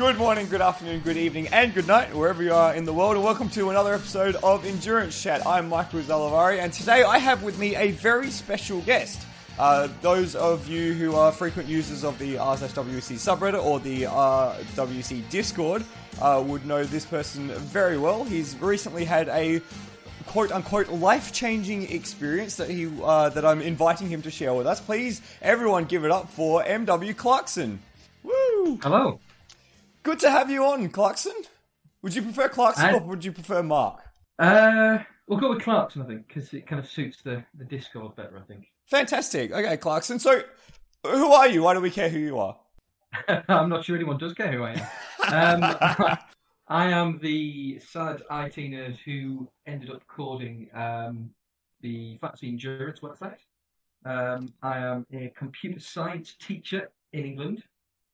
Good morning, good afternoon, good evening, and good night, wherever you are in the world, and welcome to another episode of Endurance Chat. I'm Michael Zalavari, and today I have with me a very special guest. Those of you who are frequent users of the r/WEC subreddit or the WEC Discord would know this person very well. He's recently had a quote-unquote life-changing experience that I'm inviting him to share with us. Please, everyone, give it up for MWClarkson. Woo! Hello. Good to have you on, Clarkson. Would you prefer Clarkson or would you prefer Mark? We'll go with Clarkson, I think, because it kind of suits the Discord better, I think. Fantastic. Okay, Clarkson. So, who are you? Why do we care who you are? I'm not sure anyone does care who I am. I am the sad IT nerd who ended up coding the Fantasy Endurance website. I am a computer science teacher in England.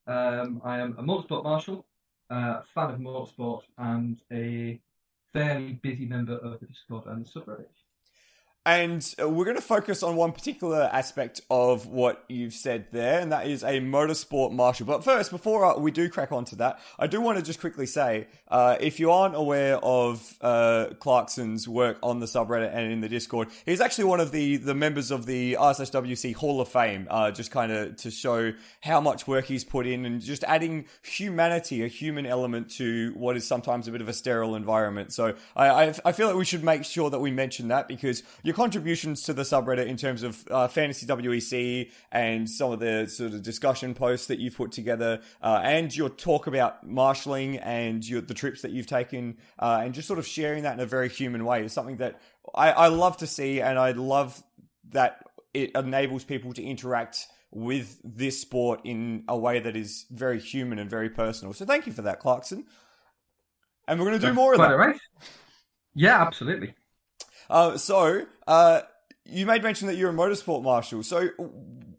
I am a motorsport marshal, fan of motorsport, and a fairly busy member of the Discord and the subreddit. And we're going to focus on one particular aspect of what you've said there, and that is a motorsport marshal. But first, before we do crack on to that, I do want to just quickly say, if you aren't aware of Clarkson's work on the subreddit and in the Discord, he's actually one of the members of the r/WEC Hall of Fame, just kind of to show how much work he's put in and just adding humanity, a human element to what is sometimes a bit of a sterile environment. So I feel like we should make sure that we mention that, because your contributions to the subreddit in terms of Fantasy WEC and some of the sort of discussion posts that you've put together, and your talk about marshalling and the trips that you've taken, and just sort of sharing that in a very human way is something that I love to see, and I love that it enables people to interact with this sport in a way that is very human and very personal. So thank you for that, Clarkson. And we're going to do more of that. Right? Yeah, absolutely. You made mention that you're a motorsport marshal. So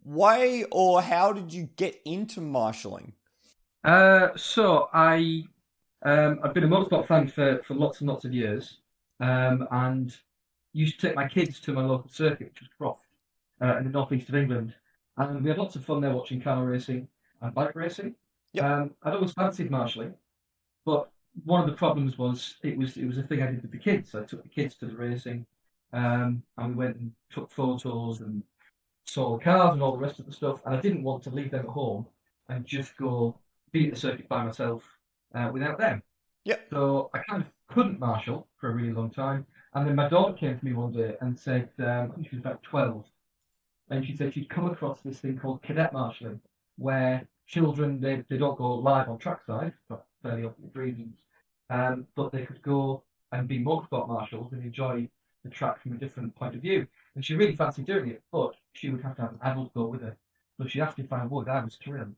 why or how did you get into marshalling? So I've been a motorsport fan for lots and lots of years, and used to take my kids to my local circuit, which was Croft, in the northeast of England. And we had lots of fun there watching car racing and bike racing. Yep. I'd always fancied marshalling, but one of the problems was it was a thing I did with the kids. I took the kids to the racing, and we went and took photos and saw the cars and all the rest of the stuff. And I didn't want to leave them at home and just go be at the circuit by myself without them. Yeah. So I kind of couldn't marshal for a really long time. And then my daughter came to me one day and said, I think she was about 12, and she said she'd come across this thing called cadet marshalling, where children, they don't go live on trackside for fairly obvious reasons. But they could go and be motorsport marshals and enjoy the track from a different point of view. And she really fancied doing it, but she would have to have an adult go with her. So she asked me if I would. I was thrilled.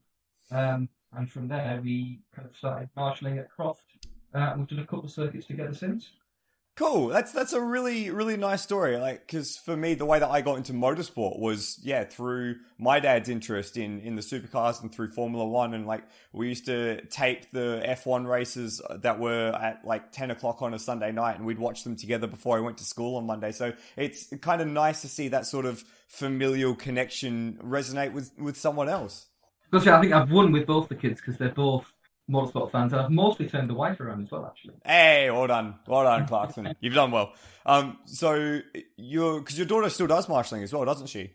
And from there, we kind of started marshalling at Croft, and we've done a couple of circuits together since. Cool. That's a really, really nice story. Like, because for me, the way that I got into motorsport was, through my dad's interest in the supercars and through Formula One. And like, we used to tape the F1 races that were at like 10 o'clock on a Sunday night, and we'd watch them together before I went to school on Monday. So it's kind of nice to see that sort of familial connection resonate with someone else. Because I think I've won with both the kids because they're both motorsport fans, and I've mostly turned the wife around as well, actually. Hey, well done, Clarkson. You've done well. So because your daughter still does marshalling as well, doesn't she?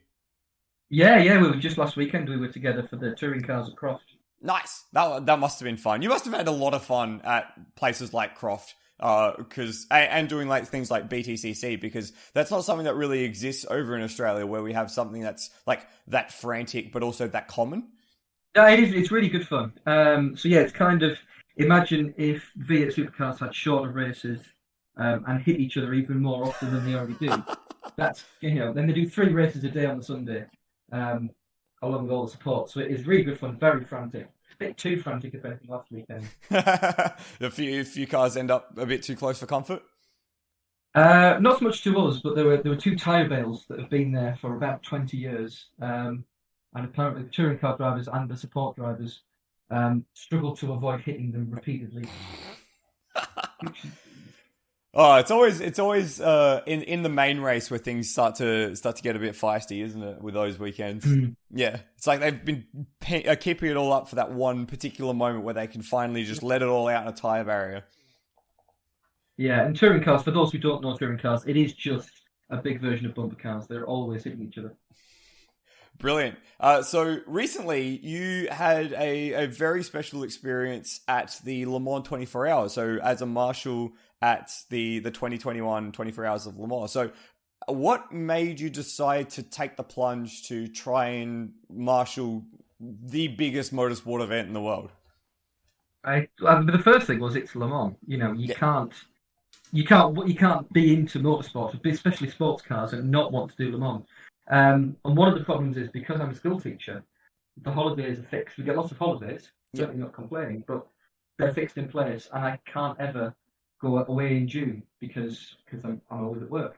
Yeah. We were just last weekend. We were together for the touring cars at Croft. Nice. That must have been fun. You must have had a lot of fun at places like Croft, and doing like things like BTCC, because that's not something that really exists over in Australia, where we have something that's like that frantic but also that common. Yeah, it is. It's really good fun. It's kind of, imagine if V8 supercars had shorter races and hit each other even more often than they already do. That's, then they do 3 races a day on the Sunday, along with all the support. So it is really good fun, very frantic. A bit too frantic, if anything, last weekend. A few cars end up a bit too close for comfort? Not so much to us, but there were 2 tyre bales that have been there for about 20 years. And apparently the touring car drivers and the support drivers struggle to avoid hitting them repeatedly. Oh, it's always in the main race where things start to get a bit feisty, isn't it? With those weekends, yeah, it's like they've been keeping it all up for that one particular moment where they can finally just let it all out in a tire barrier. Yeah, and touring cars, for those who don't know touring cars, it is just a big version of bumper cars. They're always hitting each other. Brilliant. So recently you had a very special experience at the Le Mans 24 Hours. So as a marshal at the 2021 24 Hours of Le Mans. So what made you decide to take the plunge to try and marshal the biggest motorsport event in the world? The first thing was it's Le Mans. You know, Yeah. you can't be into motorsport, especially sports cars, and not want to do Le Mans. And one of the problems is because I'm a school teacher, the holidays are fixed. We get lots of holidays, certainly not complaining, but they're fixed in place, and I can't ever go away in June because I'm always at work.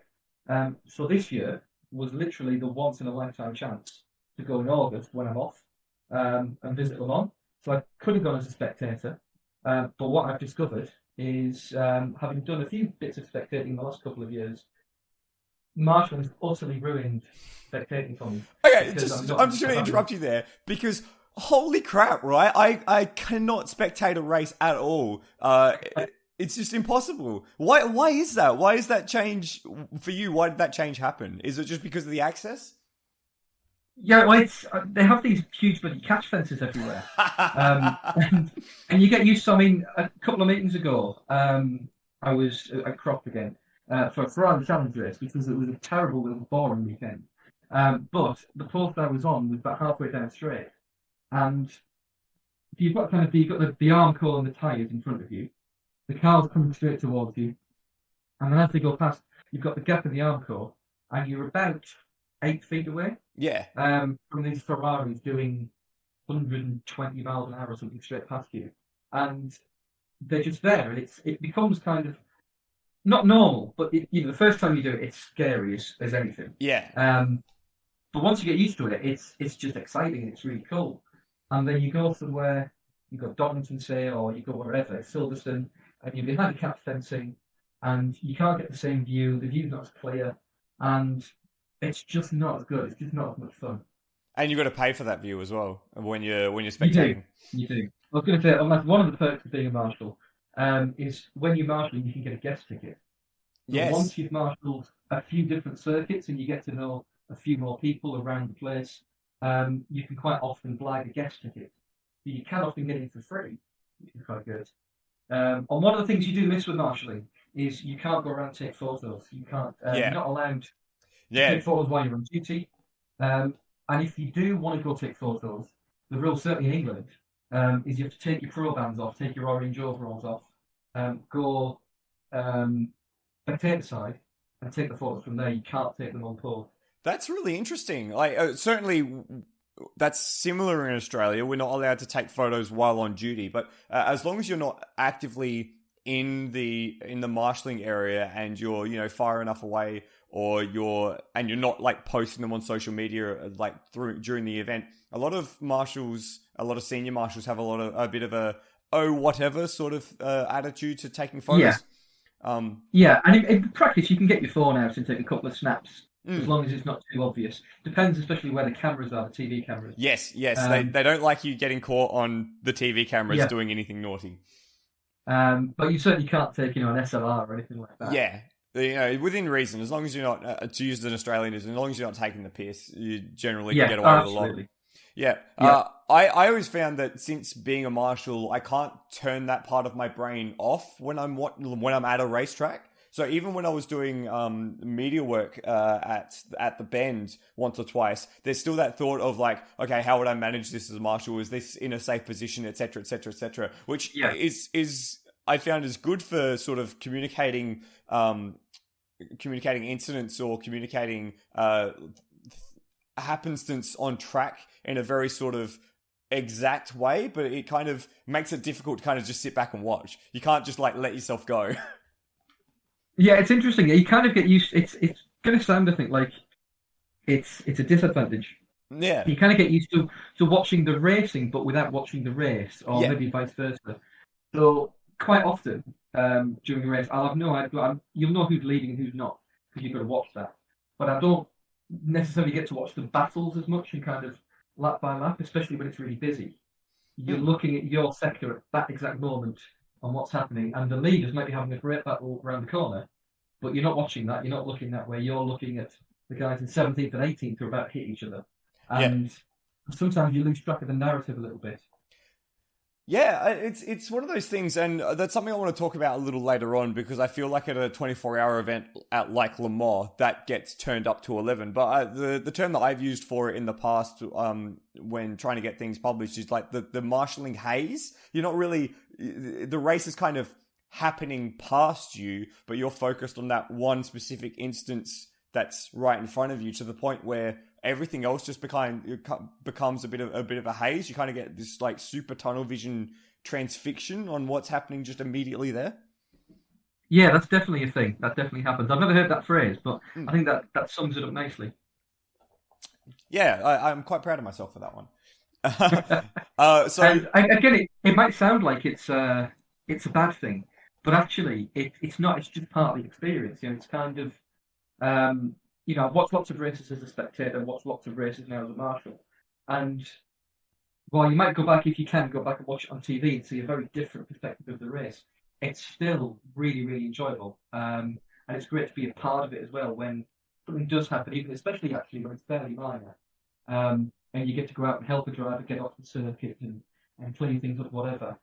So this year was literally the once in a lifetime chance to go in August when I'm off and visit Le Mans. So I could have gone as a spectator, but what I've discovered is having done a few bits of spectating in the last couple of years, Marshall has utterly ruined spectating for me. Okay, I'm just going to interrupt you there because holy crap, right? I cannot spectate a race at all. It's just impossible. Why is that? Why is that change for you? Why did that change happen? Is it just because of the access? Yeah, well, they have these huge bloody catch fences everywhere, and you get used to. I mean, a couple of meetings ago, I was at Crop again for a Ferrari Challenge race because it was a terrible little boring weekend. But the post I was on was about halfway down straight, and you've got the arm core and the tyres in front of you. The car's coming straight towards you, and then as they go past, you've got the gap in the arm core, and you're about 8 feet away. Yeah. From these Ferraris doing 120 miles an hour or something straight past you, and they're just there, and it becomes kind of not normal, but the first time you do it, it's scary as anything. Yeah. But once you get used to it, it's just exciting and it's really cool. And then you go somewhere, you go Donington, say, or you go wherever, Silverstone, and you're behind a catch fencing, and you can't get the same view. The view's not as clear, and it's just not as good. It's just not as much fun. And you've got to pay for that view as well when you're spectating. You do. I was going to say, one of the perks of being a marshal is when you're marshalling, you can get a guest ticket. So Yes. Once you've marshalled a few different circuits and you get to know a few more people around the place, you can quite often blag a guest ticket. But you can often get it for free, which is quite good. And one of the things you do miss with marshalling is you can't go around and take photos. You can't. You're not allowed to take photos while you're on duty. And if you do want to go take photos, the rule, certainly in England, is you have to take your pro bands off, take your orange overalls off, go spectator side, and take the photos from there. You can't take them on post. That's really interesting. Like, certainly, that's similar in Australia. We're not allowed to take photos while on duty, but as long as you're not actively in the marshalling area and you're far enough away, or you're not like posting them on social media like during the event, a lot of senior marshals have a bit of a whatever sort of attitude to taking photos. Yeah, and in practice you can get your phone out and take a couple of snaps. As long as it's not too obvious. Depends especially where the cameras are, the TV cameras. Yes. They don't like you getting caught on the TV cameras doing anything naughty. But you certainly can't take, an SLR or anything like that. Yeah. Within reason, as long as you're not, to use an Australian, as long as you're not taking the piss, you generally can get away with a lot. Yeah. I always found that since being a marshal, I can't turn that part of my brain off when I'm at a racetrack. So even when I was doing media work at the Bend once or twice, there's still that thought of like, okay, how would I manage this as a marshal? Is this in a safe position, etc., etc., etc. Which is I found is good for sort of communicating incidents or communicating happenstance on track in a very sort of exact way, but it kind of makes it difficult to kind of just sit back and watch. You can't just like let yourself go. Yeah, it's interesting. You kind of get used. It's going to sound, I think, like it's a disadvantage. Yeah, you kind of get used to watching the racing, but without watching the race, or maybe vice versa. So quite often during a race, I'll have no idea. You'll know who's leading and who's not because you've got to watch that. But I don't necessarily get to watch the battles as much and kind of lap by lap, especially when it's really busy. You're looking at your sector at that exact moment on what's happening, and the leaders might be having a great battle around the corner, but you're not watching that. You're not looking that way. You're looking at the guys in 17th and 18th who are about to hit each other, Yeah. and sometimes you lose track of the narrative a little bit. Yeah, it's one of those things, and that's something I want to talk about a little later on, because I feel like at a 24-hour event at like Le Mans, that gets turned up to 11. But the term that I've used for it in the past, when trying to get things published, is like the marshalling haze. You're not really, the race is kind of happening past you, but you're focused on that one specific instance that's right in front of you, to the point where everything else just becomes a bit of a haze. You kind of get this like super tunnel vision transfixion on what's happening just immediately there. Yeah, that's definitely a thing. That definitely happens. I've never heard that phrase, but I think that sums it up nicely. Yeah, I'm quite proud of myself for that one. And again, it might sound like it's a bad thing, but actually it's not. It's just part of the experience. It's kind of I've watched lots of races as a spectator, watched lots of races now as a marshal, and while you might go back, if you can, go back and watch it on TV and see a very different perspective of the race, it's still really, really enjoyable. And it's great to be a part of it as well when something does happen, even especially actually when it's fairly minor. And you get to go out and help a driver get off the circuit and clean things up, whatever.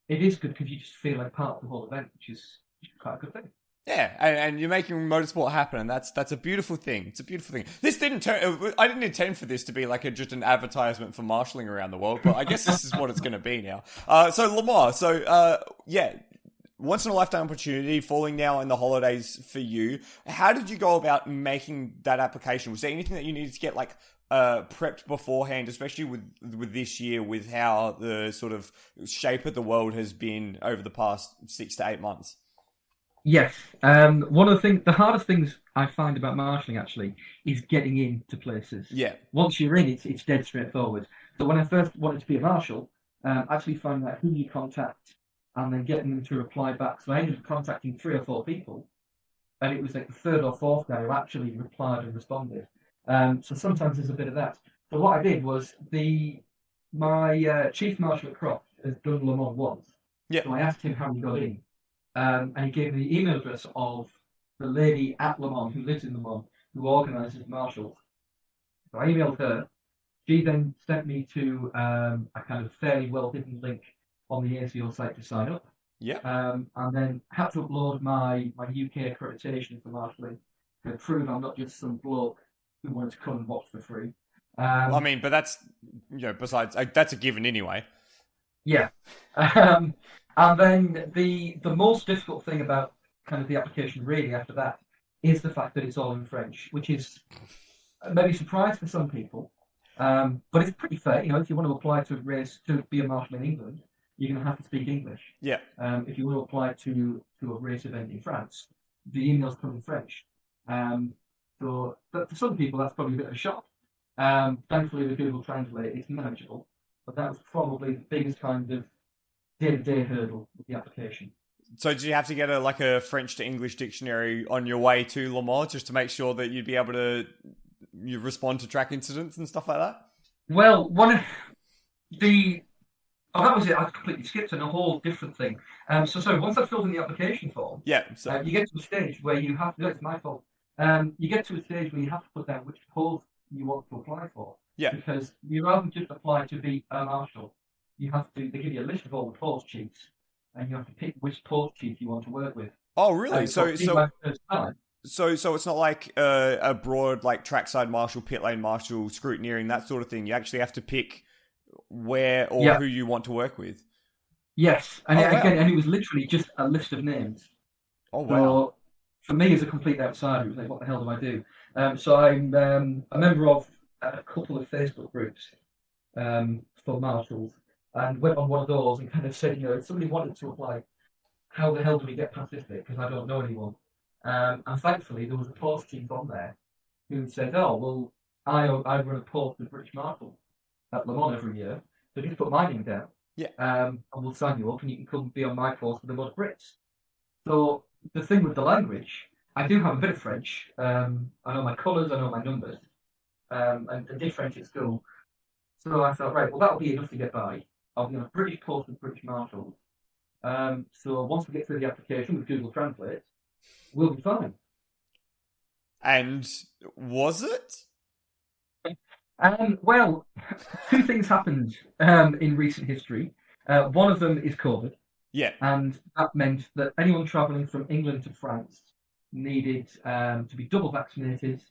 It is good because you just feel like part of the whole event, which is quite a good thing. Yeah, and you're making motorsport happen, and that's a beautiful thing. It's a beautiful thing. This I didn't intend for this to be like just an advertisement for marshalling around the world, but I guess this is what it's going to be now. So Le Mans, once in a lifetime opportunity, falling now in the holidays for you. How did you go about making that application? Was there anything that you needed to get prepped beforehand, especially with this year, with how the sort of shape of the world has been over the past 6 to 8 months? Yes. One of the hardest things I find about marshalling actually is getting into places. Yeah. Once you're in, it's dead straightforward. So when I first wanted to be a marshal, actually finding out who you contact and then getting them to reply back. So I ended up contacting 3 or 4 people, and it was like the 3rd or 4th guy who actually replied and responded. So sometimes there's a bit of that. But what I did was my chief marshal at Croft has done Le Mans once. Yeah. So I asked him how he got in. And he gave me the email address of the lady at Le Mans who lives in Le Mans, who organises marshals. So I emailed her. She then sent me to a kind of fairly well hidden link on the ACO site to sign up. Yeah. And then had to upload my UK accreditation for marshalling to prove I'm not just some bloke who wanted to come and watch for free. But that's besides that's a given anyway. Yeah. And then the most difficult thing about kind of the application really after that is the fact that it's all in French, which is maybe a surprise for some people. But it's pretty fair. If you want to apply to a race to be a marshal in England, you're going to have to speak English. Yeah. If you want to apply to a race event in France, the emails come in French. So for some people, that's probably a bit of a shock. Thankfully, with Google Translate, it's manageable. But that was probably the biggest kind of day-to-day hurdle with the application. So did you have to get a French to English dictionary on your way to Le Mans just to make sure that you'd be able to respond to track incidents and stuff like that? Well, that was it. I completely skipped on a whole different thing. So once I filled in the application form, you get to a stage where you have to. No, it's my fault. You get to a stage where you have to put down which post you want to apply for. Yeah. Because you rather than just apply to be a marshal, you have to. They give you a list of all the post chiefs, and you have to pick which post chief you want to work with. Oh, really? So it's not like a broad trackside marshal, pit lane marshal, scrutineering, that sort of thing. You actually have to pick where or who you want to work with. Yes, and and it was literally just a list of names. Oh wow! So for me, as a complete outsider, it was like, what the hell do I do? So I'm a member of a couple of Facebook groups for marshals, and went on one of those and kind of said, if somebody wanted to apply, how the hell do we get past this bit? Because I don't know anyone. And thankfully, there was a post chief on there who said, "Oh, well, I run a post with British Marshal at Le Mans every year, so just put my name down." Yeah. and we'll sign you up, and you can come be on my course with the Mud Brits. So the thing with the language, I do have a bit of French. I know my colours, I know my numbers, and I did French at school. So I thought, right, well, that'll be enough to get by. I'll be on a British course with British marshals. So once we get through the application with Google Translate, we'll be fine. And was it? Well, two things happened in recent history. One of them is COVID. Yeah. And that meant that anyone travelling from England to France needed to be double vaccinated,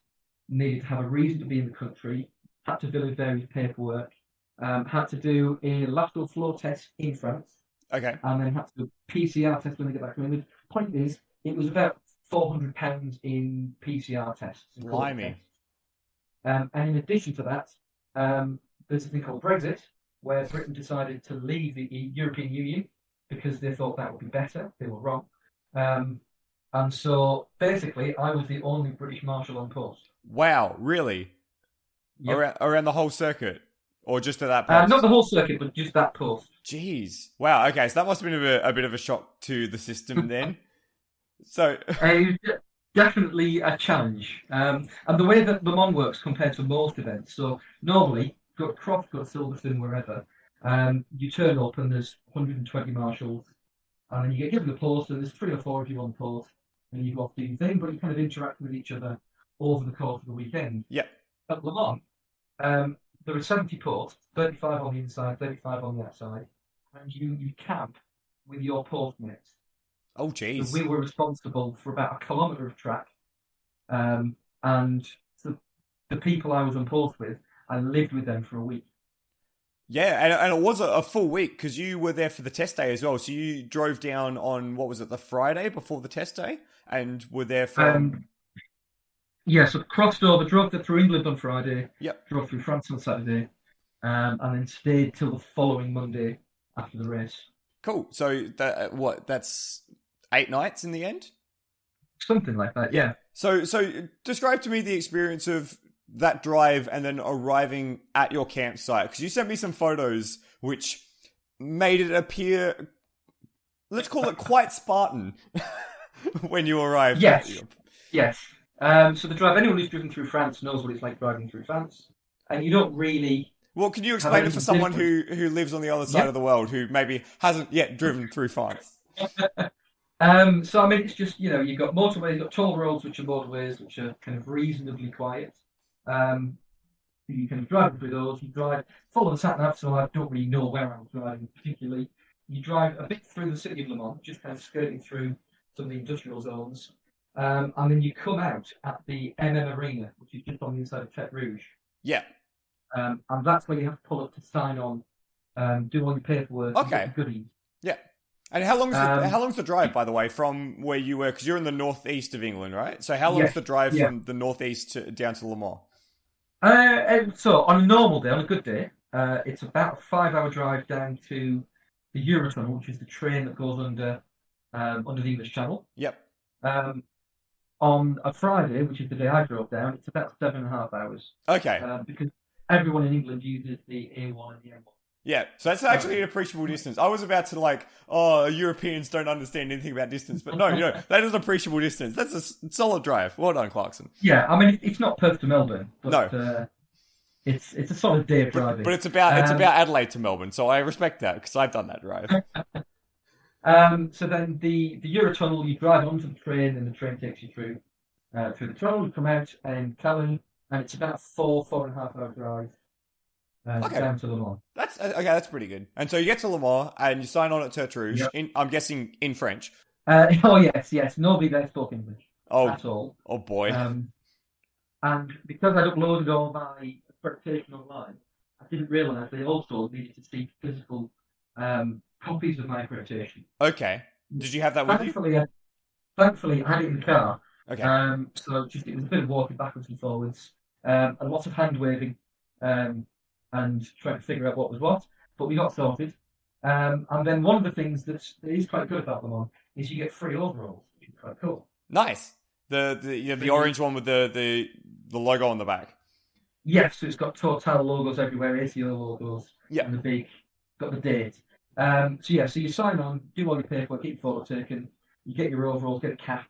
needed to have a reason to be in the country, had to fill in various paperwork, had to do a lateral flow test in France, Okay. and then had to do a PCR test when they get back to England. Point is, it was about £400 in PCR tests. Blimey. And in addition to that, there's a thing called Brexit, where Britain decided to leave the European Union because they thought that would be better. They were wrong. And so basically, I was the only British marshal on post. Wow, really? Yep. Around the whole circuit? Or just at that post? Not the whole circuit, but just that post. Jeez. Wow, okay, so that must have been a bit of a shock to the system then. So... Definitely a challenge. And the way that Le Mans works compared to most events, so normally, go to Croft, go to Silverstone, wherever, you turn up and there's 120 marshals, and then you get given a post, and there's 3 or 4 of you on the post, and you go off doing things, but you kind of interact with each other over the course of the weekend. Yeah. At Le Mans, there are 70 posts, 35 on the inside, 35 on the outside, and you camp with your postmates. Oh, jeez. So we were responsible for about a kilometre of track, and the people I was on post with, I lived with them for a week. Yeah, and it was a full week because you were there for the test day as well. So you drove down on, what was it, the Friday before the test day? And were there for... Yeah, so crossed over, drove through England on Friday, Yep. drove through France on Saturday, and then stayed till the following Monday after the race. Cool. So that's 8 nights in the end? Something like that, yeah. So describe to me the experience of that drive and then arriving at your campsite, because you sent me some photos which made it appear, let's call it, quite Spartan when you arrived. Yes. So the drive, anyone who's driven through France knows what it's like driving through France, and you don't really... Well, can you explain it for someone who lives on the other side of the world, who maybe hasn't yet driven through France? So I mean, it's just, you've got motorways, you've got toll roads, which are motorways, which are kind of reasonably quiet. You can drive through those. You follow the sat nav, so I don't really know where I was driving particularly. You drive a bit through the city of Le Mans, just kind of skirting through some of the industrial zones, and then you come out at the Arena, which is just on the inside of Tête Rouge. Yeah. And that's where you have to pull up to sign on, do all your paperwork, and get the goodies. Yeah. And how long's the drive, by the way, from where you were? Because you're in the northeast of England, right? So how long's the drive from the northeast down to Le Mans? So on a normal day, on a good day, it's about a 5-hour drive down to the Eurotunnel, which is the train that goes under the English Channel. Yep. On a Friday, which is the day I drove down, it's about 7.5 hours. Okay. Because everyone in England uses the A1 and the M1. Yeah, so that's actually an appreciable distance. I was about to Europeans don't understand anything about distance, but no, that is an appreciable distance. That's a solid drive. Well done, Clarkson. Yeah, I mean, it's not Perth to Melbourne, but no. It's a solid day of driving. But it's about Adelaide to Melbourne, so I respect that because I've done that drive. So then the Eurotunnel, you drive onto the train, and the train takes you through the tunnel. You come out in Calais, and it's about 4.5 hour drive. Down to Le Mans. That's pretty good. And so you get to Le Mans and you sign on at Tête Rouge. Yep. I'm guessing in French. Yes. Nobody there spoke English at all. Oh boy. And because I'd uploaded all my accreditation online, I didn't realise they also needed to see physical copies of my accreditation. Okay. Did you have that with you? Thankfully, I had it in the car. Okay. So it was a bit of walking backwards and forwards, and lots of hand waving. And trying to figure out what was what, but we got sorted. And then one of the things that is quite good about Le Mans is you get free overalls, which is quite cool. Nice. The orange one with the logo on the back. Yes, so it's got Total logos everywhere, ACO logos, yeah, and got the date. So you sign on, do all your paperwork, get your photo taken, you get your overalls, get a cap,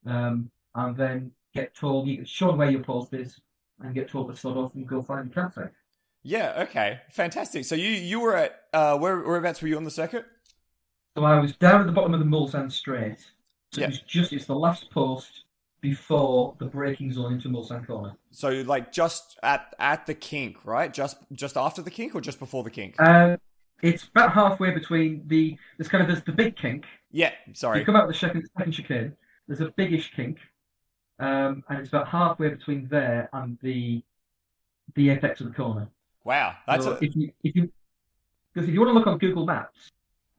and then get told, you get shown where your post is, and get told to sod off and go find your campsite. Yeah, okay. Fantastic. So you were at whereabouts were you on the circuit? So I was down at the bottom of the Mulsanne Strait. So Yeah. it's the last post before the braking zone into Mulsanne Corner. So like just at the kink, right? Just after the kink or just before the kink? It's about halfway between there's the big kink. Yeah, sorry. You come out of the second chicane, there's a biggish kink, and it's about halfway between there and the apex of the corner. Wow. So if you because if you want to look on Google Maps,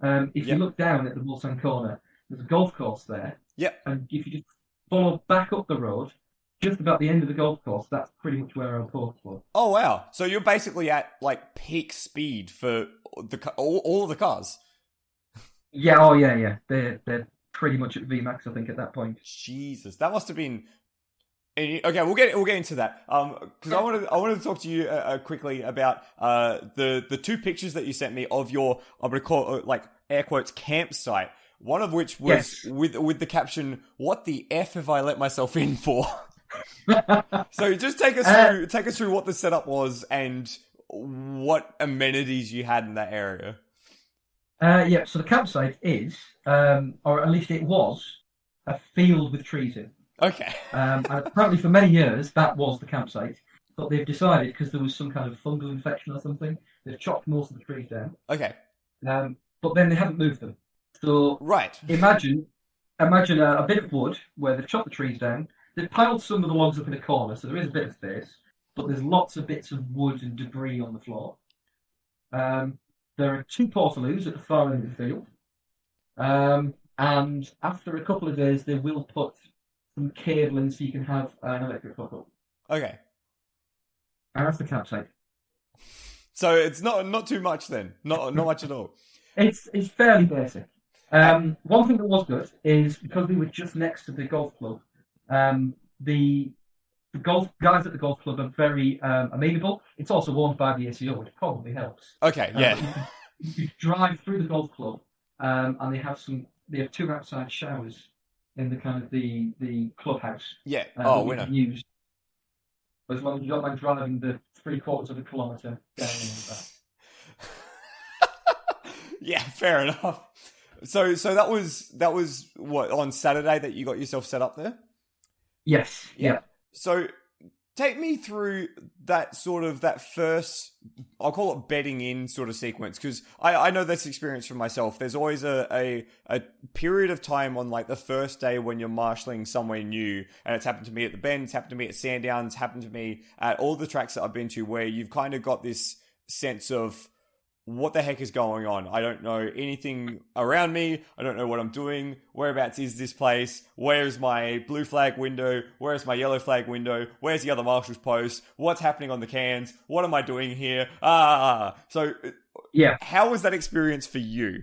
if you Yep. look down at the Mulsanne Corner, there's a golf course there, Yep. and if you just follow back up the road, just about the end of the golf course, that's pretty much where our post was. Oh wow. So you're basically at like peak speed for all of the cars. Yeah, oh yeah. They're pretty much at VMAX, I think, at that point. Jesus, that must have been. Okay, we'll get into that. Because I wanted to talk to you quickly about the two pictures that you sent me of your, I'm gonna call it like air quotes, campsite. One of which was Yes. with the caption, "What the f have I let myself in for?" So just take us through what the setup was and what amenities you had in that area. So the campsite is, or at least it was, a field with trees in. Okay. And apparently for many years that was the campsite, but they've decided because there was some kind of fungal infection or something, they've chopped most of the trees down. Okay. But then they haven't moved them. So Right. imagine a bit of wood where they've chopped the trees down. They've piled some of the logs up in a corner, so there is a bit of space, but there's lots of bits of wood and debris on the floor. There are two portaloos at the far end of the field. And after a couple of days, they will put some cable in so you can have an electric hookup. Okay. And that's the campsite. So it's not too much then. Not much at all. It's fairly basic. One thing that was good is because we were just next to the golf club, the golf guys at the golf club are very amenable. It's also owned by the ACO, which probably helps. Okay. Yeah. You drive through the golf club, and they have two outside showers in the kind of the clubhouse. Yeah. That you Winner. can use as long as you don't mind driving the 3/4 of a kilometre down and back. Yeah, fair enough. So that was what, on Saturday that you got yourself set up there? Yes. Yeah. So take me through that first, I'll call it bedding in sort of sequence, because I know this experience from myself. There's always a period of time on like the first day when you're marshalling somewhere new, and it's happened to me at the Bend, it's happened to me at Sandown, it's happened to me at all the tracks that I've been to, where you've kind of got this sense of, what the heck is going on? I don't know anything around me. I don't know what I'm doing. Whereabouts is this place? Where's my blue flag window? Where's my yellow flag window? Where's the other marshal's post? What's happening on the cans? What am I doing here? So Yeah. how was that experience for you?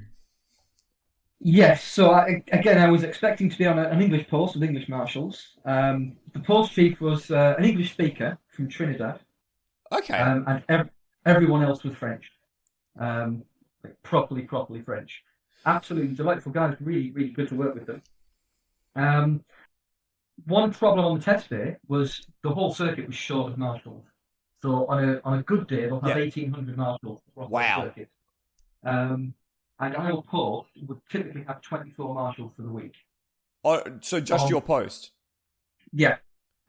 Yes. So I was expecting to be on an English post with English marshals. The post chief was an English speaker from Trinidad. Okay. And everyone else was French. Like properly French. Absolutely delightful guys, really, really good to work with them. One problem on the test day was the whole circuit was short of marshals. So on a good day, they'll have 1,800 marshals across the circuit. And our post would typically have 24 marshals for the week. Oh, so just your post? Yeah.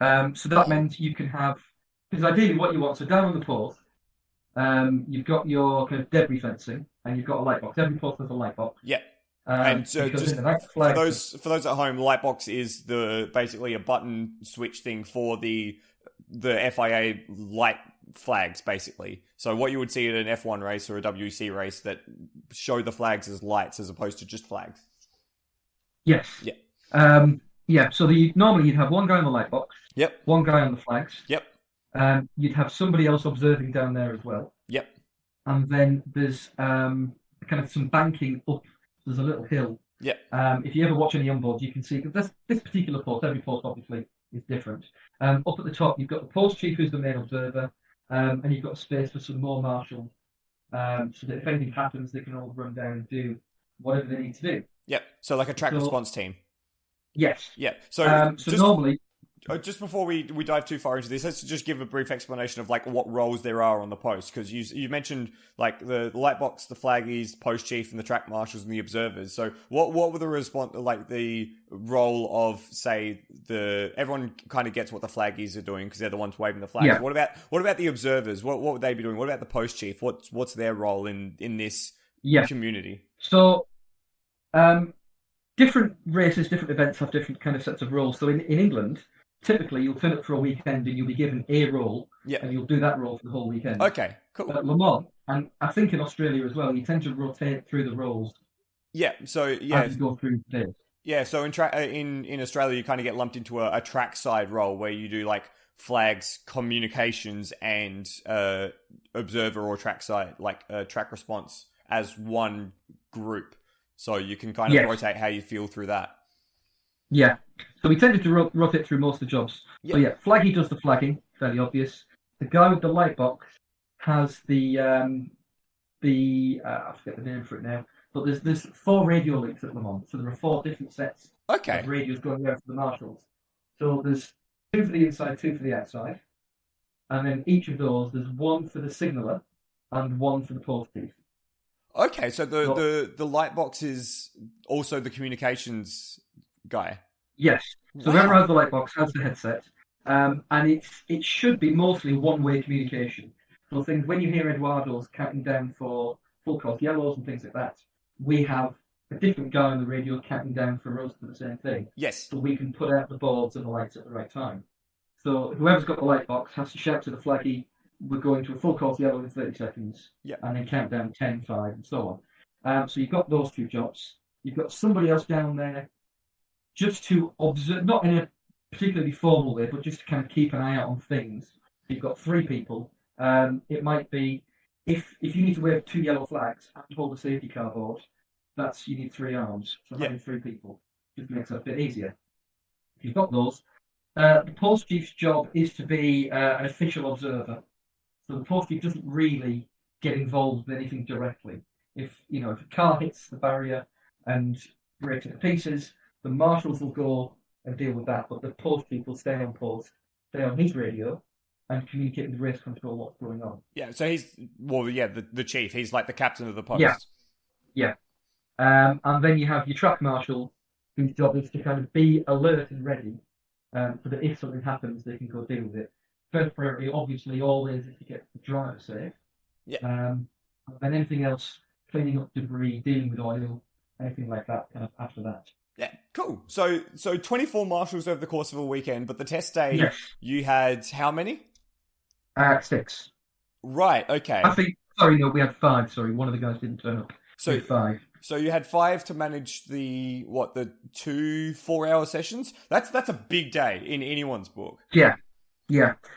So that meant you can have, because ideally what you want, so down on the post, you've got your kind of debris fencing, and you've got a light box. Every post has a light box. Yeah. And so just for those at home, light box is basically a button switch thing for the FIA light flags, basically. So what you would see at an F1 race or a WEC race that show the flags as lights as opposed to just flags. Yes. Yeah. So normally you'd have one guy on the light box. Yep. One guy on the flags. Yep. You'd have somebody else observing down there as well. Yep. And then there's kind of some banking up. There's a little hill. Yep. If you ever watch any onboards, you can see, because this particular post, every post obviously is different. Up at the top, you've got the post chief who's the main observer, and you've got space for some more marshals so that if anything happens, they can all run down and do whatever they need to do. Yep. So like a track So response team. yes. Yeah. So So normally, just before we dive too far into this, let's just give a brief explanation of like what roles there are on the post, because you mentioned like the light box, the flaggies, post chief, and the track marshals and the observers. So what were the like the role of, say, everyone kind of gets what the flaggies are doing because they're the ones waving the flags. yeah, What about the observers? What would they be doing? What about the post chief? What's their role in this yeah. community? So different races, different events have different kind of sets of roles. So in England, typically you'll turn up for a weekend and you'll be given a role, Yeah. and you'll do that role for the whole weekend. Okay, cool. At Le Mans, and I think in Australia as well, you tend to rotate through the roles. Yeah. So yeah, as you go through the day. Yeah, so in Australia, you kind of get lumped into a trackside role where you do like flags, communications, and observer or trackside, like track response as one group. So you can kind of rotate how you feel through that. Yeah, so we tended to rotate through most of the jobs. Yeah. So yeah, flaggy does the flagging, fairly obvious. The guy with the light box has the I forget the name for it now. But there's 4 radio links at Le Mans, so there are 4 different sets of radios going out for the marshals. So there's 2 for the inside, 2 for the outside, and then each of those there's 1 for the signaller and 1 for the post chief. Okay, so the light box is also the communications guy. Yes. So whoever has the light box has the headset, and it should be mostly one-way communication. So things when you hear Eduardo's counting down for full course yellows and things like that, we have a different guy on the radio counting down for us for the same thing. Yes. So we can put out the boards and the lights at the right time. So whoever's got the light box has to shout to the flaggy, we're going to a full course yellow in 30 seconds. Yeah. And then count down 10, 5, and so on. So you've got those 2 jobs. You've got somebody else down there just to observe, not in a particularly formal way, but just to kind of keep an eye out on things. You've got 3 people. It might be if you need to wave 2 yellow flags and hold a safety car board, you need 3 arms. So having 3 people just makes it a bit easier. If you've got those, the post chief's job is to be an official observer. So the post chief doesn't really get involved with anything directly. If a car hits the barrier and breaks it to pieces, the marshals will go and deal with that, but the post chief will stay on post, stay on his radio, and communicate with the race control what's going on. Yeah, so he's the chief. He's like the captain of the post. Yeah. And then you have your track marshal, whose job is to kind of be alert and ready, so that if something happens, they can go deal with it. First priority, obviously, always is to get the driver safe. Yeah. And then anything else, cleaning up debris, dealing with oil, anything like that, kind of after that. Yeah, cool. So 24 marshals over the course of a weekend, but the test day, you had how many? 6. Right, okay. We had 5. Sorry, one of the guys didn't turn up. So we had 5. So you had 5 to manage the 2 4-hour sessions? That's a big day in anyone's book. Yeah.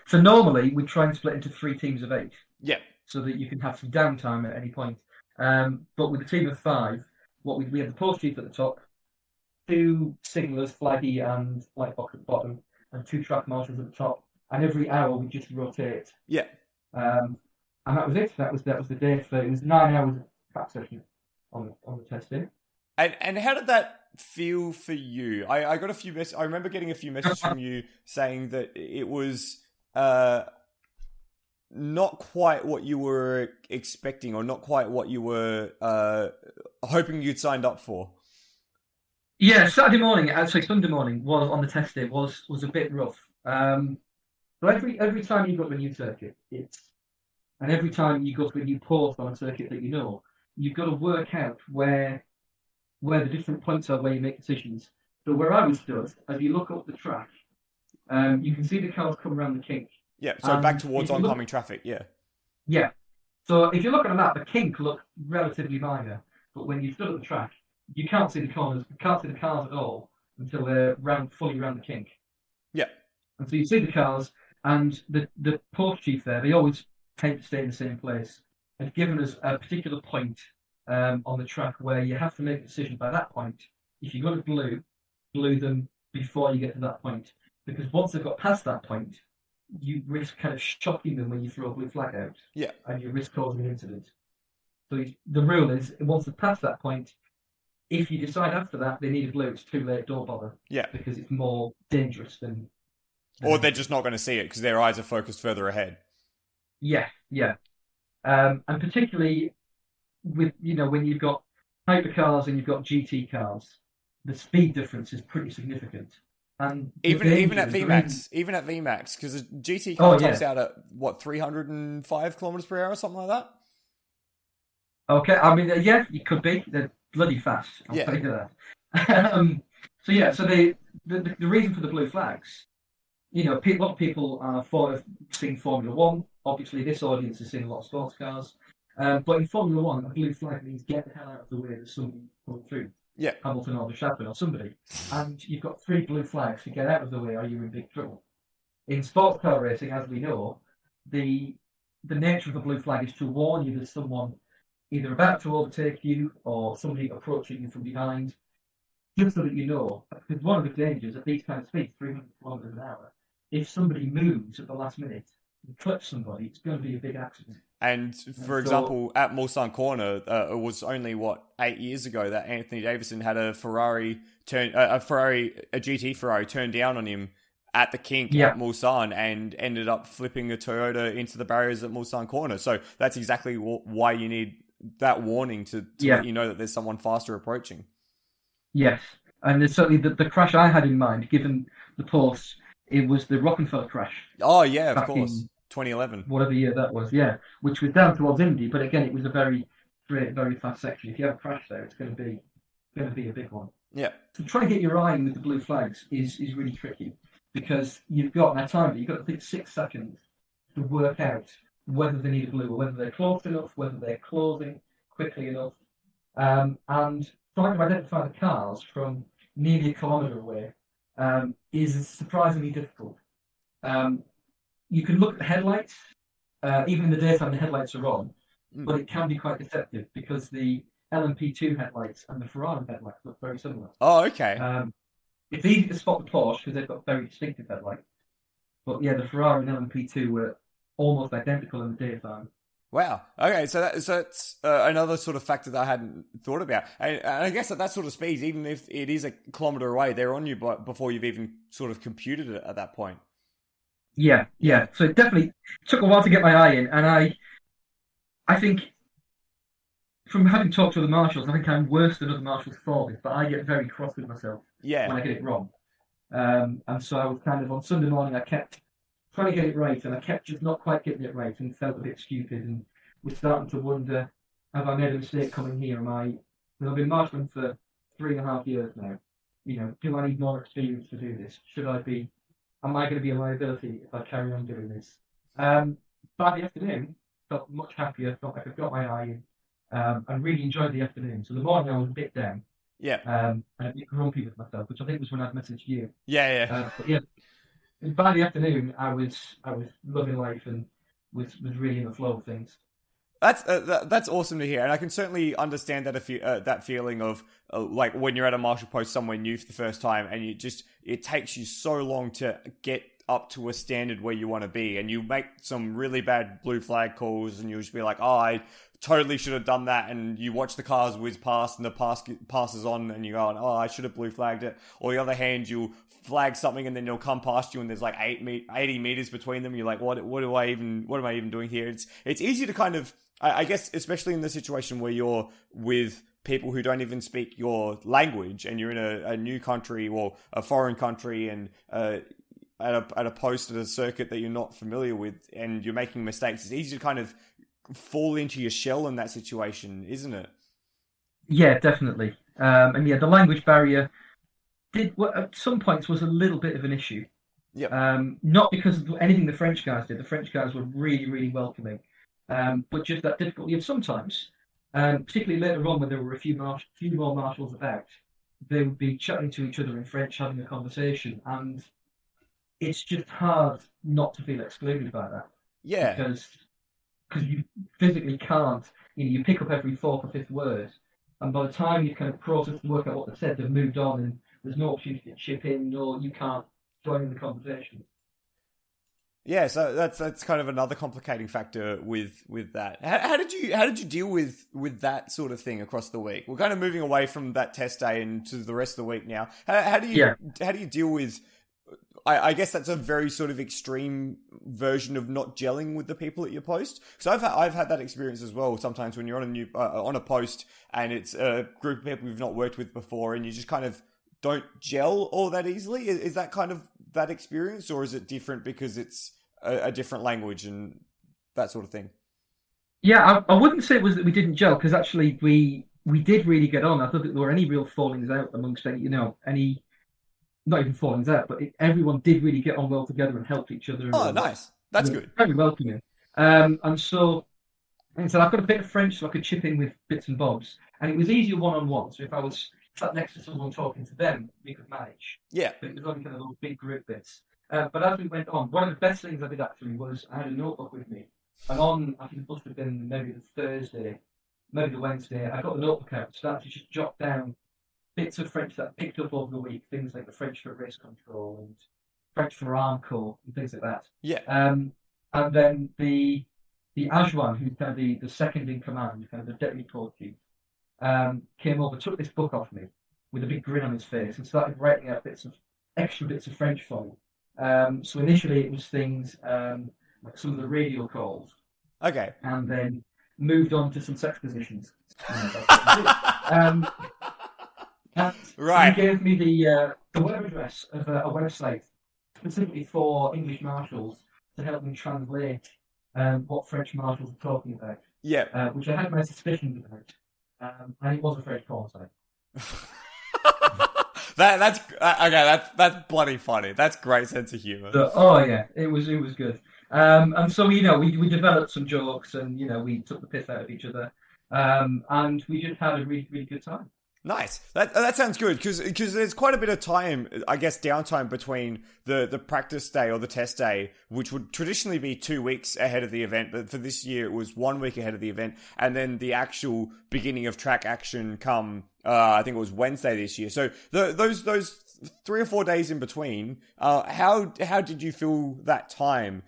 So normally we try and split into 3 teams of 8. Yeah. So that you can have some downtime at any point. But with a team of 5, we had the post chief at the top, 2 signalers, flaggy and light box at the bottom, and 2 track marshals at the top. And every hour we just rotate. Yeah. And that was it. That was the day. So it was 9 hours of track session on the testing. And how did that feel for you? I got a few I remember getting a few messages from you saying that it was not quite what you were expecting, or not quite what you were hoping you'd signed up for. Yeah, Sunday morning was on the test day was a bit rough. So every time you go to a new circuit, and every time you go to a new post on a circuit that you've got to work out where the different points are where you make decisions. So where I was stood, as you look up the track, you can see the cars come around the kink. Yeah, so back towards oncoming traffic, yeah. Yeah. So if you look at a map, the kink looks relatively minor, but when you stood at the track, you can't see the corners, you can't see the cars at all until they're fully round the kink. Yeah. And so you see the cars, and the post chief there, they always tend to stay in the same place. They've given us a particular point on the track where you have to make a decision by that point. If you go to blue them before you get to that point. Because once they've got past that point, you risk kind of shocking them when you throw a blue flag out. Yeah. And you risk causing an incident. So the rule is, once they pass that point, if you decide after that they need a blue, it's too late, don't bother. Yeah. Because it's more dangerous than... Or they're just not going to see it because their eyes are focused further ahead. Yeah, yeah. And particularly with, when you've got hypercars and you've got GT cars, the speed difference is pretty significant. And even at VMAX, because a GT car tops out at what, 305 kilometers per hour, something like that. Okay, I mean, yeah, it could be. They're bloody fast. I'll tell you that. So the reason for the blue flags, a lot of people are seeing Formula One. Obviously, this audience has seen a lot of sports cars. But in Formula One, a blue flag means get the hell out of the way. There's somebody coming through. Yeah. Hamilton or Verstappen or somebody. And you've got 3 blue flags to get out of the way or you're in big trouble. In sports car racing, as we know, the nature of the blue flag is to warn you there's someone either about to overtake you or somebody approaching you from behind, just so that you know. Because one of the dangers at these kind of speeds, 300 kilometers an hour, if somebody moves at the last minute and clips somebody, it's going to be a big accident. And for example, at Mulsanne Corner, it was only 8 years ago that Anthony Davidson had a GT Ferrari turn down on him at the kink at Mulsanne and ended up flipping a Toyota into the barriers at Mulsanne Corner. So that's exactly why you need that warning to let you know that there's someone faster approaching. Yes, and there's certainly the crash I had in mind, given the post, it was the Rockefeller crash. Oh yeah, of course. 2011. Whatever year that was, which was down towards Indy, but again, it was a very straight, very fast section. If you have a crash there, it's going to be a big one. Yeah. So trying to get your eye in with the blue flags is really tricky because you've got to think 6 seconds to work out whether they need a blue or whether they're close enough, whether they're closing quickly enough, and trying to identify the cars from nearly a kilometre away is surprisingly difficult. You can look at the headlights. Even in the daytime, the headlights are on, but it can be quite deceptive because the LMP2 headlights and the Ferrari headlights look very similar. Oh, okay. It's easy to spot the Porsche because they've got very distinctive headlights. But yeah, the Ferrari and LMP2 were almost identical in the daytime. Wow. Okay, so that's another sort of factor that I hadn't thought about. And I guess at that sort of speed, even if it is a kilometre away, they're on you before you've even sort of computed it at that point. Yeah. So it definitely took a while to get my eye in, and I think from having talked to other marshals, I think I'm worse than other marshals for this, but I get very cross with myself when I get it wrong. And so I was kind of, on Sunday morning, I kept trying to get it right, and I kept just not quite getting it right, and felt a bit stupid, and was starting to wonder, have I made a mistake coming here? I've been marshalling for 3.5 years now. Do I need more experience to do this? Am I going to be a liability if I carry on doing this? By the afternoon, felt much happier, felt like I've got my eye in, and really enjoyed the afternoon. So the morning I was a bit down. Yeah. And a bit grumpy with myself, which I think was when I'd messaged you. Yeah. And by the afternoon, I was loving life and was really in the flow of things. That's awesome to hear, and I can certainly understand that feeling of like when you're at a marshal post somewhere new for the first time, and it takes you so long to get up to a standard where you want to be, and you make some really bad blue flag calls, and you'll just be like, oh, I totally should have done that, and you watch the cars whiz past, and the pass passes on, and you go, oh, I should have blue flagged it. Or the other hand, you'll flag something, and then they'll come past you, and there's like 80 meters between them. You're like, what am I even doing here? It's easy to kind of, I guess, especially in the situation where you're with people who don't even speak your language, and you're in a new country or a foreign country, and at a post at a circuit that you're not familiar with, and you're making mistakes. It's easy to kind of fall into your shell in that situation, isn't it? Yeah, definitely. And the language barrier at some points was a little bit of an issue. Yeah. Not because of anything the French guys did. The French guys were really, really welcoming. But just that difficulty of sometimes, particularly later on when there were a few more marshals about, they would be chatting to each other in French, having a conversation, and it's just hard not to feel excluded by that. Yeah. Because you physically can't, you pick up every 4th or 5th word, and by the time you kind of process and work out what they said, they've moved on, and there's no opportunity to chip in, or you can't join in the conversation. Yeah, so that's kind of another complicating factor with that. How did you deal with that sort of thing across the week? We're kind of moving away from that test day and to the rest of the week now. How do you deal with? I guess that's a very sort of extreme version of not gelling with the people at your post. Because I've had that experience as well. Sometimes when you're on a post and it's a group of people you've not worked with before, and you just kind of don't gel all that easily. Is that kind of that experience, or is it different because it's a different language and that sort of thing? Yeah, I wouldn't say it was that we didn't gel, because actually we did really get on. I thought that there were any real fallings out amongst any not even fallings out, but everyone did really get on well together and helped each other. Oh, nice. That's good. Very welcoming. And so I've got a bit of French, so I could chip in with bits and bobs, and it was easier one-on-one. So if I was sat next to someone talking to them, we could manage. Yeah. But it was only kind of those big group bits. But as we went on, one of the best things I did actually was I had a notebook with me. And I think it must have been maybe the Thursday, maybe the Wednesday, I got the notebook out and started to just jot down bits of French that I picked up over the week, things like the French for race control and French for arm corps and things like that. Yeah. And then the adjoint, who's kind of the second in command, kind of the deputy corps chief, came over, took this book off me with a big grin on his face and started writing out extra bits of French for me. So initially it was things like some of the radio calls. Okay. And then moved on to some sex positions. Right. He gave me the web address of a website specifically for English marshals to help me translate what French marshals are talking about. Yeah. Which I had my suspicions about. And it was a French porn site. That's okay. That's bloody funny. That's great sense of humor. Oh yeah, it was good. And so we developed some jokes, and we took the piss out of each other, and we just had a really really good time. Nice. That sounds good because there's quite a bit of time, I guess, downtime between the practice day or the test day, which would traditionally be 2 weeks ahead of the event, but for this year it was 1 week ahead of the event, and then the actual beginning of track action come. I think it was Wednesday this year. So those 3 or 4 days in between, how did you feel that time?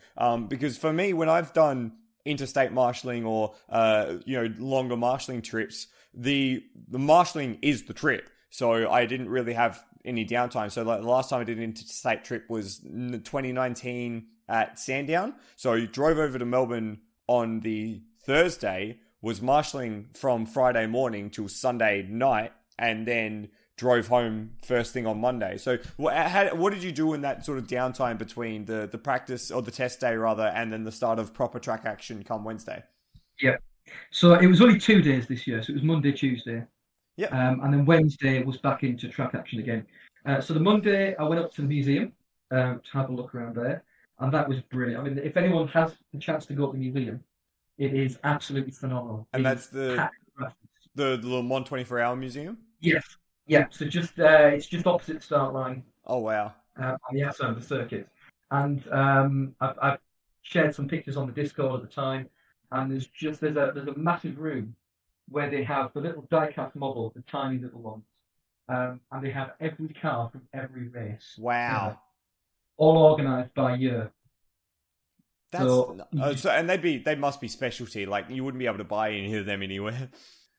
Because for me, when I've done interstate marshalling or longer marshalling trips, the marshalling is the trip. So I didn't really have any downtime. So like the last time I did an interstate trip was 2019 at Sandown. So I drove over to Melbourne on the Thursday, was marshalling from Friday morning till Sunday night, and then drove home first thing on Monday. So what did you do in that sort of downtime between the practice or the test day rather, and then the start of proper track action come Wednesday? Yeah. So it was only 2 days this year. So it was Monday, Tuesday. Yeah. And then Wednesday was back into track action again. So the Monday I went up to the museum to have a look around there, and that was brilliant. I mean, if anyone has the chance to go to the museum, it is absolutely phenomenal. And that's the Le Mans 24-hour museum? Yes. Yeah. So it's just opposite the start line. Oh wow. On the outside of the circuit. And I've shared some pictures on the Discord at the time, and there's a massive room where they have the little die-cast models, the tiny little ones, and they have every car from every race. Wow. All organised by year. And they must be specialty. Like you wouldn't be able to buy any of them anywhere.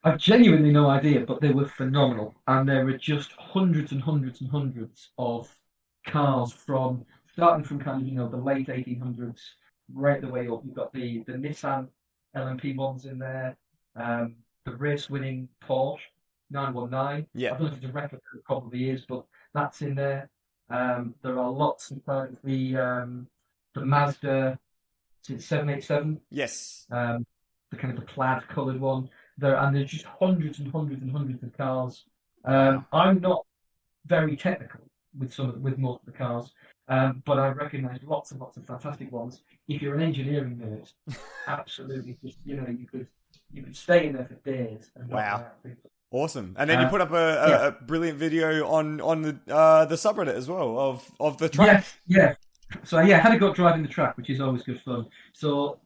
I've genuinely no idea, but they were phenomenal, and there were just hundreds and hundreds and hundreds of cars starting from kind of the late 1800s right the way up. You've got the Nissan LMP ones in there, the race-winning Porsche 919. Yeah. I don't know if it's a replica, it probably is, but that's in there. There are lots of the Mazda 787. Yes. The kind of the plaid coloured one. There's just hundreds and hundreds and hundreds of cars. I'm not very technical with most of the cars, but I recognise lots and lots of fantastic ones. If you're an engineering nerd, absolutely, just you could stay in there for days. And wow, awesome! And then you put up a brilliant video on the subreddit as well of the track. Yeah. So I had to go driving the track, which is always good fun. So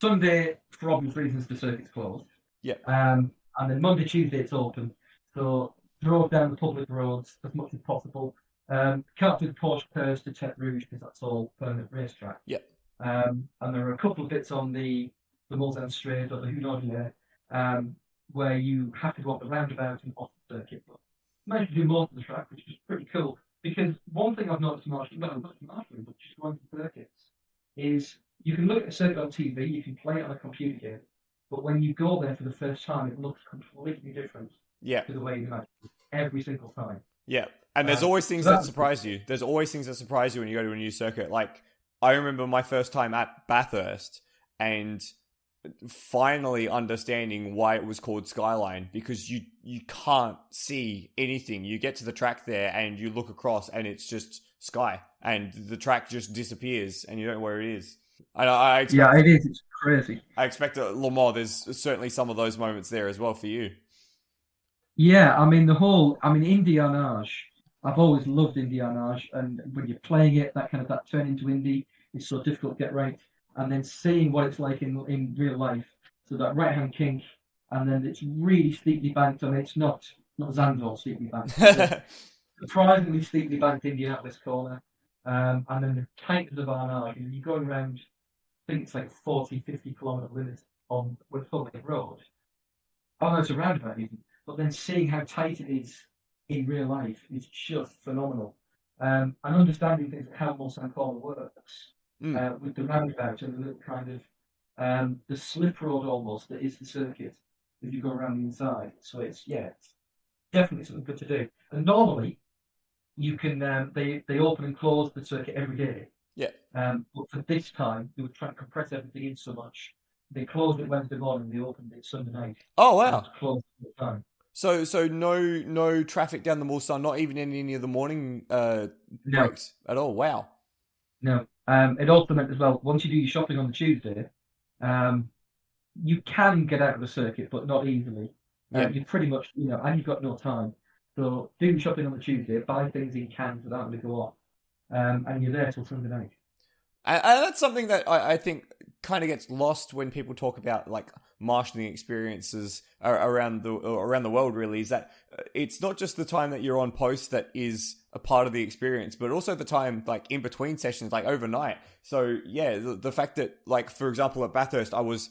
Sunday, for obvious reasons, the circuit's closed. Yeah. And then Monday, Tuesday, it's open. So drove down the public roads as much as possible. Can't do the Porsche curves to Tete Rouge because that's all permanent racetrack. Yeah. And there are a couple of bits on the Mulsanne Straight or the Hunaudière, where you have to go up the roundabout and off the circuit. But I managed to do most of the track, which is pretty cool. Because one thing I've noticed marshalling, well, not marshalling, but just going to circuits, is you can look at a circuit on TV, you can play it on a computer game, but when you go there for the first time, it looks completely different to the way you imagine it every single time. Yeah. And there's always things that surprise you. There's always things that surprise you when you go to a new circuit. Like, I remember my first time at Bathurst and finally understanding why it was called Skyline, because you can't see anything. You get to the track there and you look across and it's just sky, and the track just disappears and you don't know where it is. I expect, it is. It's crazy. I expect at Le Mans there's certainly some of those moments there as well for you. Yeah, I mean Indianage. I've always loved Indianage, and when you're playing it, that turn into Indy is so difficult to get right. And then seeing what it's like in real life, so that right hand kink, and then it's really steeply banked. I mean, it's not Zandvoort steeply banked. Surprisingly steeply banked Indianapolis corner, and then the tightness of Arnage. And you're going around, I think it's like 40-50 kilometre limit on with public road. Oh no, it's a roundabout even. But then seeing how tight it is in real life is just phenomenal. And understanding things like how Mulsanne corner works. With the roundabout and the little kind of the slip road almost that is the circuit if you go around the inside. So it's definitely something good to do. And normally you can they open and close the circuit every day. Yeah. But for this time they were trying to compress everything in so much. They closed it Wednesday morning. They opened it Sunday night. Oh wow! It was closed at the time. So no traffic down the Mulsanne, not even in any of the morning breaks at all. Wow. No. It also meant as well, once you do your shopping on the Tuesday, you can get out of the circuit, but not easily. You pretty much, and you've got no time. So do your shopping on the Tuesday, buy things in cans without having to go off, and you're there till Sunday night. And that's something that I think kind of gets lost when people talk about like marshalling experiences around the world. Really, is that it's not just the time that you're on post that is a part of the experience, but also the time like in between sessions, like overnight. So yeah, the fact that like for example at Bathurst, I was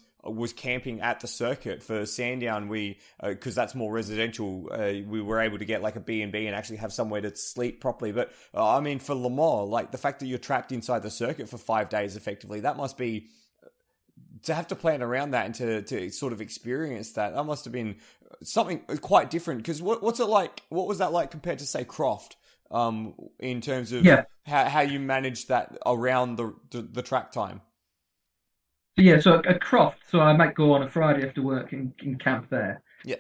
camping at the circuit. For Sandown, we because that's more residential, we were able to get like a B&B and actually have somewhere to sleep properly. But I mean, for Le Mans, like the fact that you're trapped inside the circuit for 5 days effectively, that must be, to have to plan around that and to sort of experience that must have been something quite different. Because what's it like? What was that like compared to say Croft? In terms of how you manage that around the track time. Yeah, so at Croft, so I might go on a Friday after work and camp there. Yeah.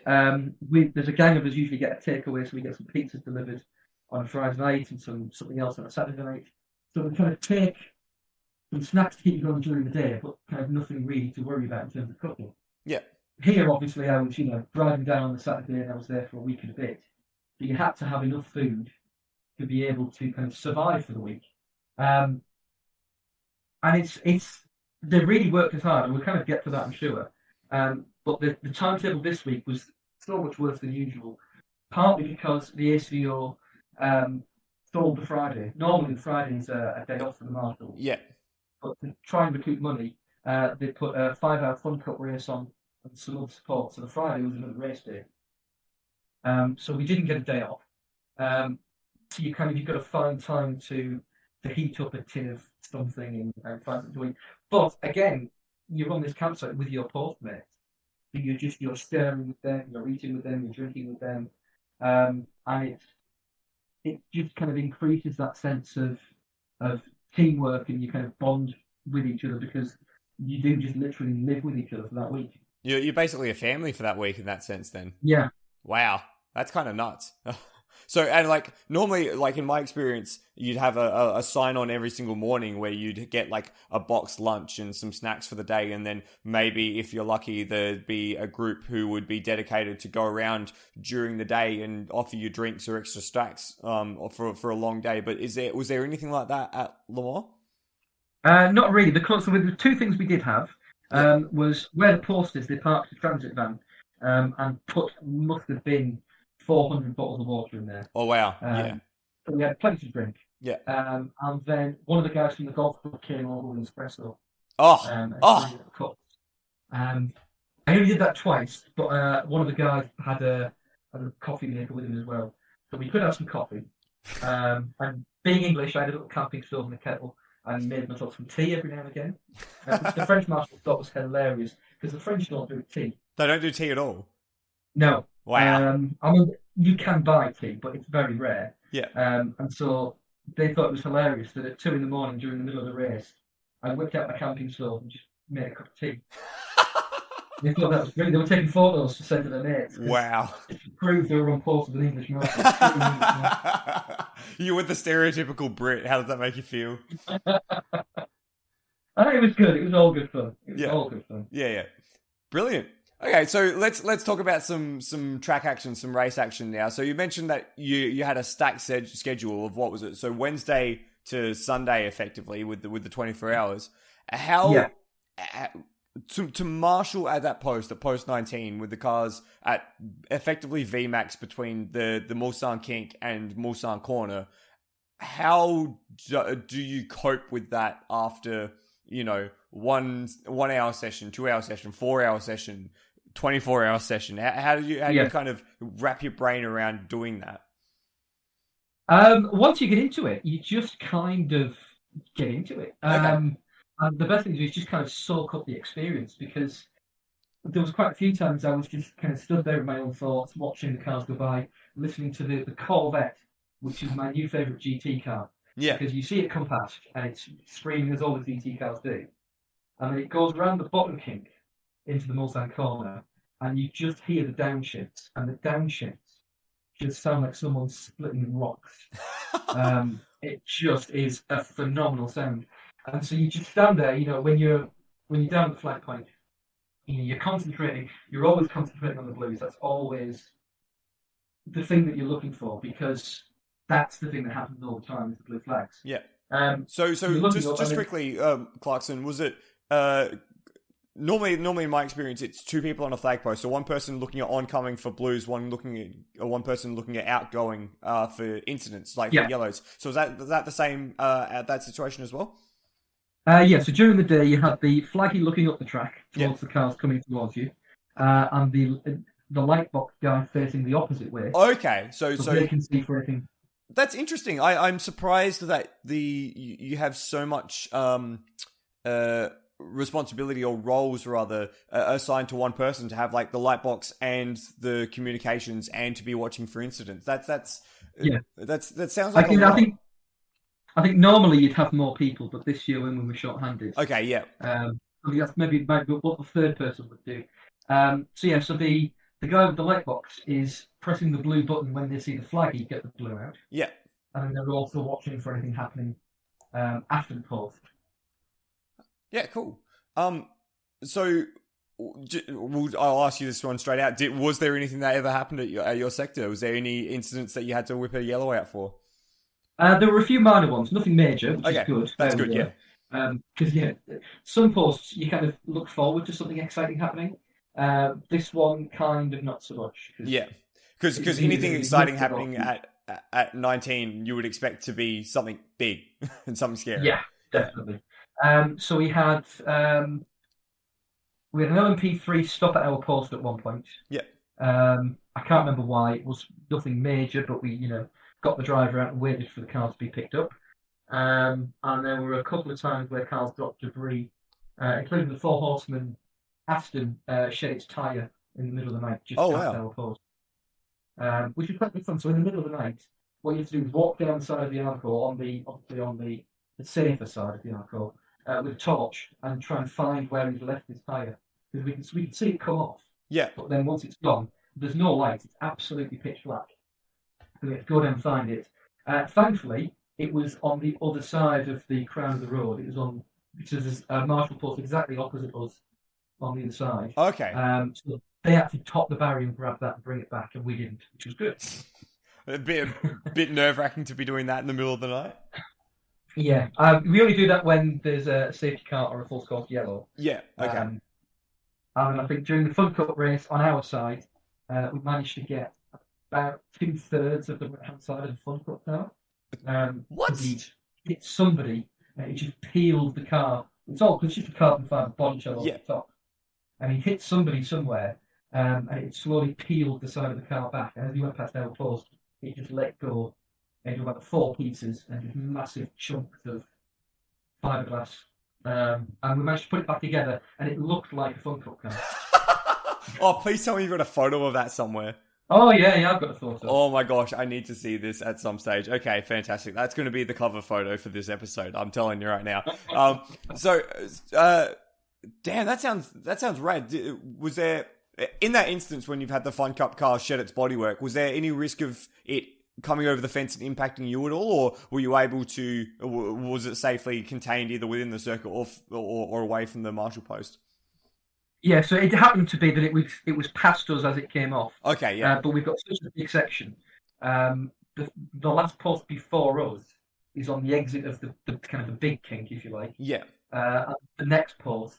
There's a gang of us usually get a takeaway, so we get some pizzas delivered on a Friday night and something else on a Saturday night. So we kind of take some snacks to keep you going during the day, but kind of nothing really to worry about in terms of cooking. Yeah. Here, obviously, I was, driving down on the Saturday and I was there for a week and a bit. So you had to have enough food to be able to kind of survive for the week. And they really worked as hard, and we'll kind of get to that, I'm sure. But the timetable this week was so much worse than usual, partly because the ACO sold the Friday. Normally, the Friday is a day off for the marshal. Yeah. But to try and recoup money, they put a 5-hour Fun Cup race on and some other support. So the Friday was another race day. So we didn't get a day off. So you've got to find time to heat up a tin of something and find something to eat. But again, you're on this campsite with your postmates. So you're sharing with them, you're eating with them, you're drinking with them, and it just kind of increases that sense of teamwork, and you kind of bond with each other because you do just literally live with each other for that week. You're basically a family for that week in that sense, then. Yeah. Wow, that's kind of nuts. So, and like normally, like in my experience, you'd have a sign on every single morning where you'd get like a boxed lunch and some snacks for the day. And then maybe if you're lucky, there'd be a group who would be dedicated to go around during the day and offer you drinks or extra snacks for a long day. But was there anything like that at Le Mans? Not really, because with the two things we did have was where the post is, they parked the transit van and must have been 400 bottles of water in there. Oh, wow. Yeah. So we had plenty to drink. Yeah. And then one of the guys from the golf club came over with an espresso. Oh, And oh, cup. I only did that twice, but one of the guys had a coffee maker with him as well, so we could have some coffee. And being English, I had a little camping stove and a kettle, and made myself some tea every now and again, which the French marshal thought was hilarious because the French don't do tea. they don't do tea at all. No. Wow. I mean, you can buy tea, but it's very rare. Yeah. And so they thought it was hilarious that at 2 in the morning during the middle of the race, I whipped out my camping stove and just made a cup of tea. They thought that was brilliant. They were taking photos to send to their mates. Wow. To prove they were on course with an English marshal. You were the stereotypical Brit. How does that make you feel? It was good. It was all good fun. It was all good fun. Yeah, yeah. Brilliant. Okay, so let's talk about some track action, some race action now. So you mentioned that you had a stacked schedule of what was it? So Wednesday to Sunday, effectively, with the 24 hours. How to marshal at that post, at post 19, with the cars at effectively VMAX between the Mulsanne Kink and Mulsanne Corner. How do you cope with that after 1 hour session, 2 hour session, 4 hour session, 24-hour session? How do you kind of wrap your brain around doing that? Once you get into it, you just kind of get into it. Okay. And the best thing to do is just kind of soak up the experience, because there was quite a few times I was just kind of stood there with my own thoughts, watching the cars go by, listening to the Corvette, which is my new favourite GT car. Yeah. Because you see it come past, and it's screaming as all the GT cars do. And then it goes around the bottom kink into the Mulsanne Corner, and you just hear the downshifts, and the downshifts just sound like someone splitting rocks. It just is a phenomenal sound. And so you just stand there, when you're down at the flag point, you're concentrating. You're always concentrating on the blues. That's always the thing that you're looking for, because that's the thing that happens all the time is the blue flags. Yeah. So just quickly, Clarkson, was it normally in my experience it's two people on a flag post, so one person looking at oncoming for blues, one person looking at outgoing for incidents, like for yellows. So was that the same at that situation as well? So during the day you had the flaggy looking up the track towards the cars coming towards you, and the light box guy facing the opposite way. Okay, so they can see for anything. That's interesting. I'm surprised that you have so much responsibility, or roles rather, assigned to one person to have like the light box and the communications and to be watching for incidents. That sounds like I think normally you'd have more people, but this year when we were short-handed. Okay, yeah. I think that's maybe what the third person would do. So the guy with the light box is pressing the blue button when they see the flag, you get the blue out. Yeah. And they're also watching for anything happening after the post. Yeah, cool. So I'll ask you this one straight out. Was there anything that ever happened at your sector? Was there any incidents that you had to whip a yellow out for? There were a few minor ones, nothing major, which is good. That's good, yeah. Because some posts you kind of look forward to something exciting happening. This one kind of not so much. Because anything exciting happening at 19, you would expect to be something big and something scary. Yeah, definitely. So we had an LMP3 stop at our post at one point. Yeah. I can't remember why. It was nothing major, but we got the driver out and waited for the car to be picked up. And there were a couple of times where cars dropped debris, including the Four Horsemen Aston shed its tyre in the middle of the night just past our post. Which is quite good fun. So in the middle of the night, what you have to do is walk down the side of the Arco on the safer side of the Arco with a torch and try and find where he's left his tyre. Because we can see it come off. Yeah. But then once it's gone, there's no light. It's absolutely pitch black. So we have to go down and find it. Thankfully, it was on the other side of the crown of the road. It was on, because there's a marshal post exactly opposite us on the other side. Okay. So they had to top the barrier and grab that and bring it back, and we didn't, which was good. A bit nerve-wracking to be doing that in the middle of the night. Yeah. We only do that when there's a safety car or a full score yellow. Yeah, okay. And I think during the Fun Cup race on our side, we managed to get about 2/3 of the right-hand side of the Fun Cup now. What? 'Cause he'd hit somebody and it just peeled the car. It's just a carbon fibre body shell over Yeah. the top. And he hit somebody somewhere, and it slowly peeled the side of the car back. And as he went past our post, it just let go into about 4 pieces and just massive chunks of fiberglass. And we managed to put it back together, and it looked like a Funko car. Oh, please tell me you've got a photo of that somewhere. Oh yeah, I've got a photo. Oh my gosh, I need to see this at some stage. Okay, fantastic. That's going to be the cover photo for this episode. I'm telling you right now. Damn, that sounds rad. Was there, in that instance when you've had the Fun Cup car shed its bodywork, was there any risk of it coming over the fence and impacting you at all, or were you able to? Was it safely contained either within the circuit or away from the marshal post? Yeah, so it happened to be that it was past us as it came off. Okay, yeah. But we've got such a big section. The last post before us is on the exit of the kind of the big kink, if you like. Yeah. And the next post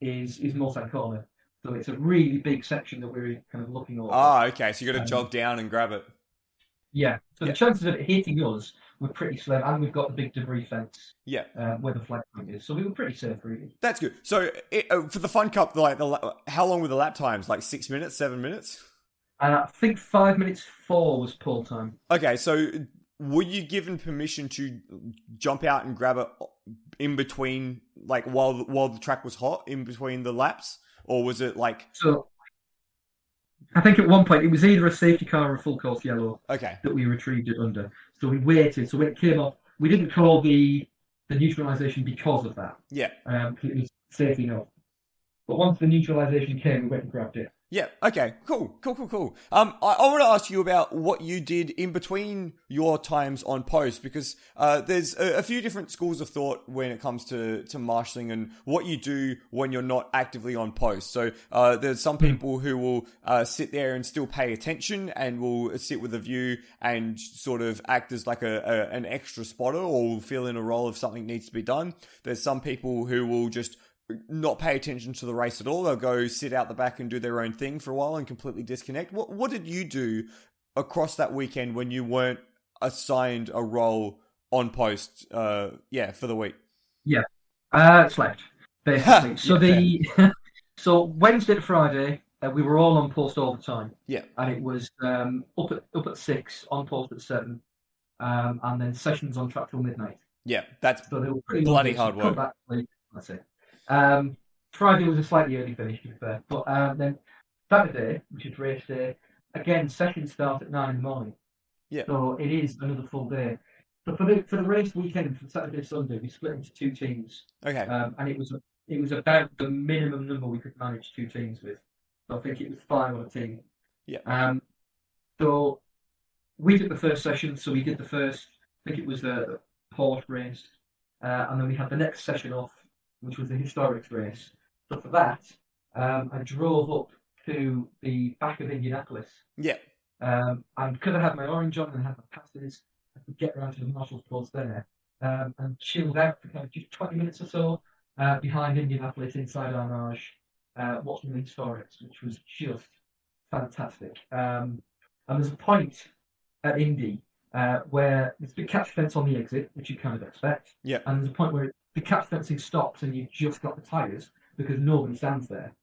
is Morside Corner. So it's a really big section that we're kind of looking over. Ah, okay. So you got to jog down and grab it. Yeah. So the chances of it hitting us were pretty slim, and we've got the big debris fence. Yeah. Where the flag point is, so we were pretty safe, really. That's good. So for the Fun Cup, how long were the lap times? Like 6 minutes, 7 minutes? I think 5 minutes 4 was pole time. Okay, so were you given permission to jump out and grab it in between, like while the track was hot, in between the laps, or was it like? So I think at one point it was either a safety car or a full course yellow. Okay. That we retrieved it under. So we waited. So when it came off, we didn't call the neutralisation because of that. Yeah. It was safe enough. But once the neutralisation came, we went and grabbed it. Yeah. Okay. Cool. I want to ask you about what you did in between your times on post, because there's a few different schools of thought when it comes to marshalling and what you do when you're not actively on post. So there's some people who will sit there and still pay attention and will sit with a view and sort of act as like an extra spotter, or will fill in a role if something needs to be done. There's some people who will just not pay attention to the race at all. They'll go sit out the back and do their own thing for a while and completely disconnect. What did you do across that weekend when you weren't assigned a role on post? For the week. Yeah, slept basically. So so Wednesday to Friday we were all on post all the time. Yeah, and it was up at 6, on post at 7, and then sessions on track till midnight. Yeah, that's so they were pretty bloody hard work. That's it. Friday was a slightly early finish, to be fair. But then Saturday, which is race day, again, sessions start at 9 in the morning. Yeah. So it is another full day. But for the race weekend, from Saturday to Sunday, we split into 2 teams. Okay. And it was about the minimum number we could manage 2 teams with. So I think it was 5 on a team. Yeah. So we did the first session. So we did the first, I think it was a horse race. And then we had the next session off, which was the historics race. So for that, I drove up to the back of Indianapolis. Yeah. And because I had my orange on and I had my passes, I could get around to the marshal's post there and chilled out for kind of just 20 minutes or so behind Indianapolis inside Arnage, watching the historics, which was just fantastic. And there's a point at Indy where there's a big catch fence on the exit, which you kind of expect. Yeah. And there's a point where the catch fencing stops and you've just got the tyres because nobody stands there.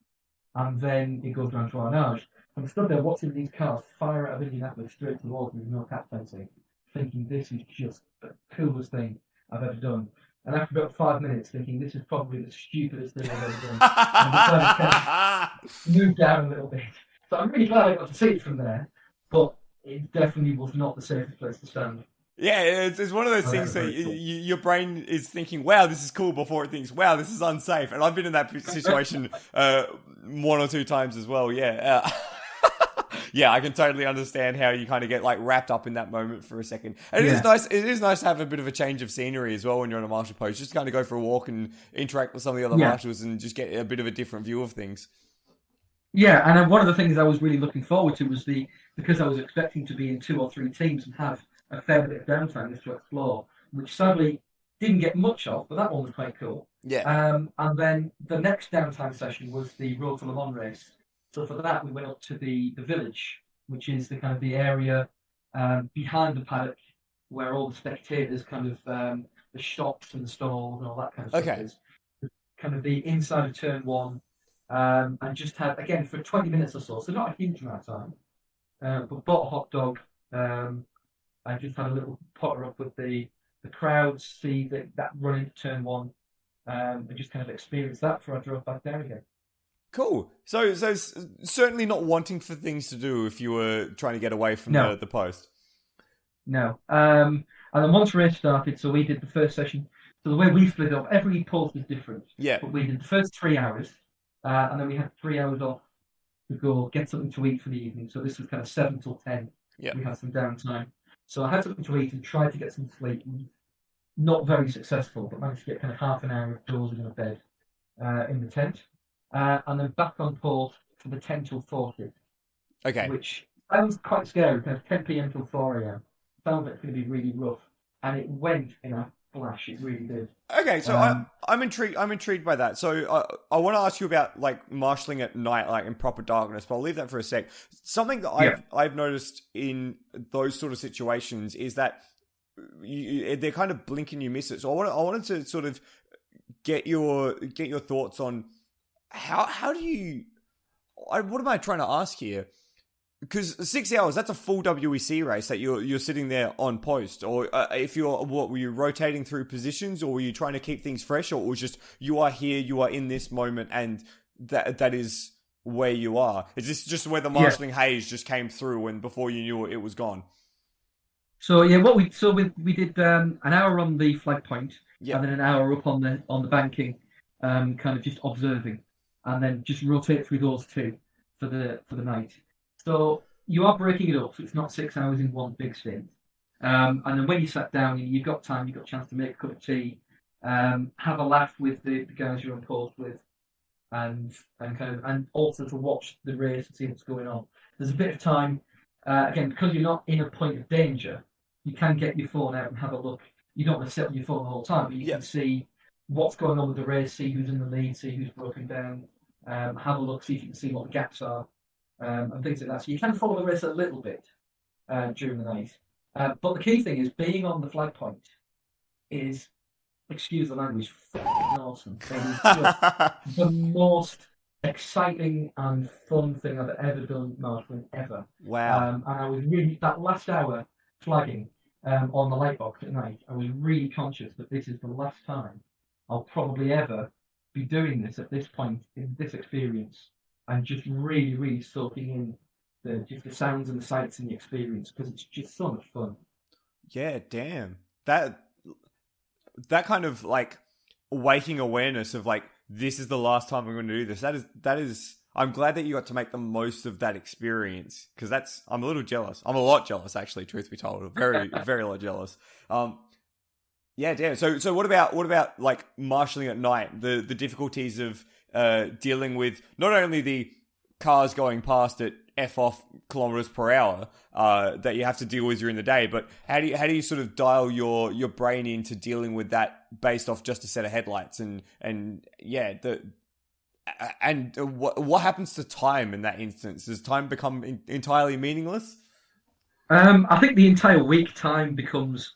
And then it goes down to Arnage. I'm stood there watching these cars fire out of Indianapolis straight towards me with no catch fencing, thinking this is just the coolest thing I've ever done. And after about 5 minutes, thinking this is probably the stupidest thing I've ever done. And I decided to move down a little bit. So I'm really glad I got to see it from there, but it definitely was not the safest place to stand. Yeah, it's one of those things that your brain is thinking, wow, this is cool, before it thinks, wow, this is unsafe. And I've been in that situation 1 or 2 times as well, yeah. Yeah, I can totally understand how you kind of get like wrapped up in that moment for a second. And it is nice to have a bit of a change of scenery as well when you're on a marshal post. Just kind of go for a walk and interact with some of the other marshals and just get a bit of a different view of things. Yeah, and one of the things I was really looking forward to was because I was expecting to be in 2 or 3 teams and have a fair bit of downtime just to explore, which sadly didn't get much of, but that one was quite cool. Yeah. And then the next downtime session was the Road to Le Mans race. So for that, we went up to the village, which is the kind of the area behind the paddock, where all the spectators kind of the shops and the stalls and all that kind of stuff Okay. is. Kind of the inside of turn one, and just had again for 20 minutes or so, so not a huge amount of time, but bought a hot dog, and just had a little potter up with the crowds, see that run into turn one, and just kind of experience that before I drove back down again. Cool. So certainly not wanting for things to do if you were trying to get away from No, the post. no. And then once race started, so we did the first session. So the way we split up, every post is different. Yeah. But we did the first 3 hours, and then we had 3 hours off to go get something to eat for the evening. So this was kind of 7 till 10. Yeah. We had some downtime. So I had something to eat and tried to get some sleep. Not very successful, but managed to get kind of half an hour of dozing in a bed in the tent. And then back on post for the 10 till 40, Okay. which sounds quite scary, kind of 10 p.m. till 4 a.m. Sounds like it's going to be really rough. And it went in a flash, it really did. Okay, so I'm intrigued. I'm intrigued by that. So I want to ask you about like marshalling at night, like in proper darkness. But I'll leave that for a sec. Something that I've noticed in those sort of situations is that they're kind of blink and you miss it. So I wanted to sort of get your thoughts on how do you. What am I trying to ask here? Because 6 hours, that's a full WEC race that you're sitting there on post. Or if were you rotating through positions, or were you trying to keep things fresh, or it was just you are here, you are in this moment, and that is where you are. Is this just where the marshalling haze just came through, and before you knew it was gone? So yeah, we did an hour on the flag point, and then an hour up on the banking, kind of just observing, and then just rotate through those two for the night. So you are breaking it up, so it's not 6 hours in one big stint. And then when you sat down, you've got time, you've got a chance to make a cup of tea, have a laugh with the guys you're on post with, and also to watch the race and see what's going on. There's a bit of time, again, because you're not in a point of danger, you can get your phone out and have a look. You don't want to sit on your phone the whole time, but you can see what's going on with the race, see who's in the lead, see who's broken down, have a look, see if you can see what the gaps are. And things like that. So you can follow the race a little bit during the night. But the key thing is being on the flag point is, excuse the language, fucking awesome. It is just the most exciting and fun thing I've ever done marshalling ever. Wow. And I was really, that last hour flagging on the light box at night, I was really conscious that this is the last time I'll probably ever be doing this at this point in this experience. And just really, really soaking in the sounds and the sights and the experience, because it's just so much fun. Yeah, damn. That kind of like waking awareness of like, this is the last time I'm going to do this. That is. I'm glad that you got to make the most of that experience, because I'm a little jealous. I'm a lot jealous, actually. Truth be told, very, very lot jealous. Yeah, damn. So what about like marshalling at night? The difficulties of dealing with not only the cars going past at off kilometers per hour that you have to deal with during the day, but how do you sort of dial your brain into dealing with that based off just a set of headlights and what happens to time in that instance? Does time become entirely meaningless? I think the entire week time becomes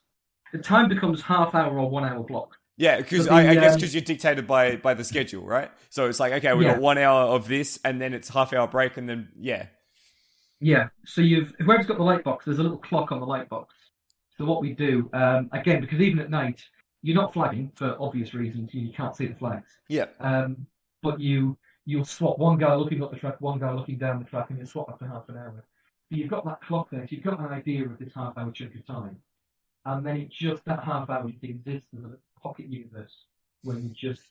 half hour or 1 hour block. Yeah, because I guess because you're dictated by the schedule, right? So it's like, okay, we got 1 hour of this, and then it's half hour break, and then Yeah. So whoever's got the light box, there's a little clock on the light box. So what we do, again, because even at night you're not flagging for obvious reasons, you can't see the flags. Yeah. But you'll swap one guy looking up the track, one guy looking down the track, and you'll swap after half an hour. So you've got that clock there. So you've got an idea of this half hour chunk of time, and then that half hour exists as a pocket universe when you're just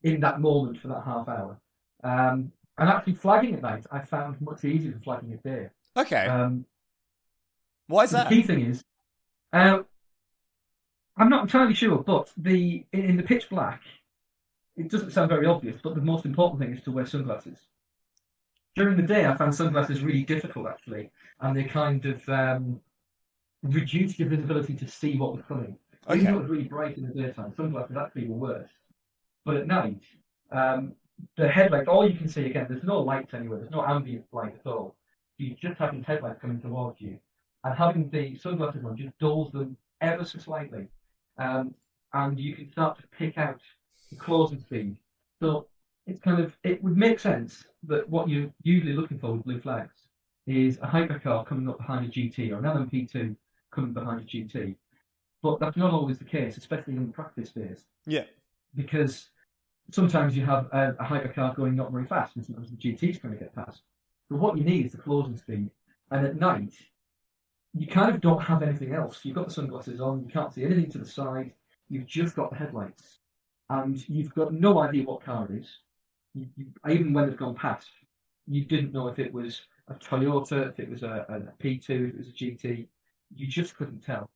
in that moment for that half hour. And actually flagging at night I found much easier than flagging at day. Okay. Why is that? The key thing is, I'm not entirely sure, but in the pitch black, it doesn't sound very obvious, but the most important thing is to wear sunglasses. During the day, I found sunglasses really difficult, actually, and they kind of reduced your visibility to see what was coming. Okay. Even though it was really bright in the daytime, sunglasses actually were worse. But at night, the headlights, all you can see, again, there's no lights anywhere, there's no ambient light at all. You just have these headlights coming towards you. and having the sunglasses on just dulls them ever so slightly, and you can start to pick out the closing speed. So it would make sense that what you're usually looking for with blue flags is a hypercar coming up behind a GT or an LMP2 coming behind a GT. But that's not always the case, especially in the practice phase. Yeah. Because sometimes you have a hypercar going not very fast, and sometimes the GT's going to get past. But what you need is the closing speed. And at night, you kind of don't have anything else. You've got the sunglasses on, you can't see anything to the side, you've just got the headlights. And you've got no idea what car it is. Even when they've gone past, you didn't know if it was a Toyota, if it was a P2, if it was a GT. You just couldn't tell.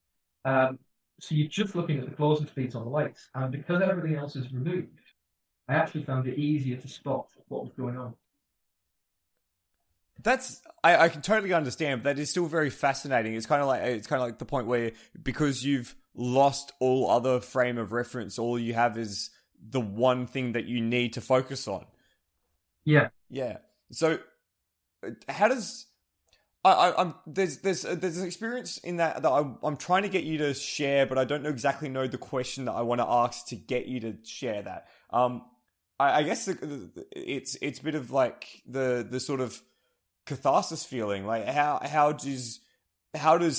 So you're just looking at the closing speeds on the lights. And because everything else is removed, I actually found it easier to spot what was going on. I can totally understand, but that is still very fascinating. It's kind of like the point where, because you've lost all other frame of reference, all you have is the one thing that you need to focus on. Yeah. Yeah. So how does there's an experience in that I'm trying to get you to share, but I don't exactly know the question that I want to ask to get you to share that. I guess it's a bit of like the sort of catharsis feeling. Like how does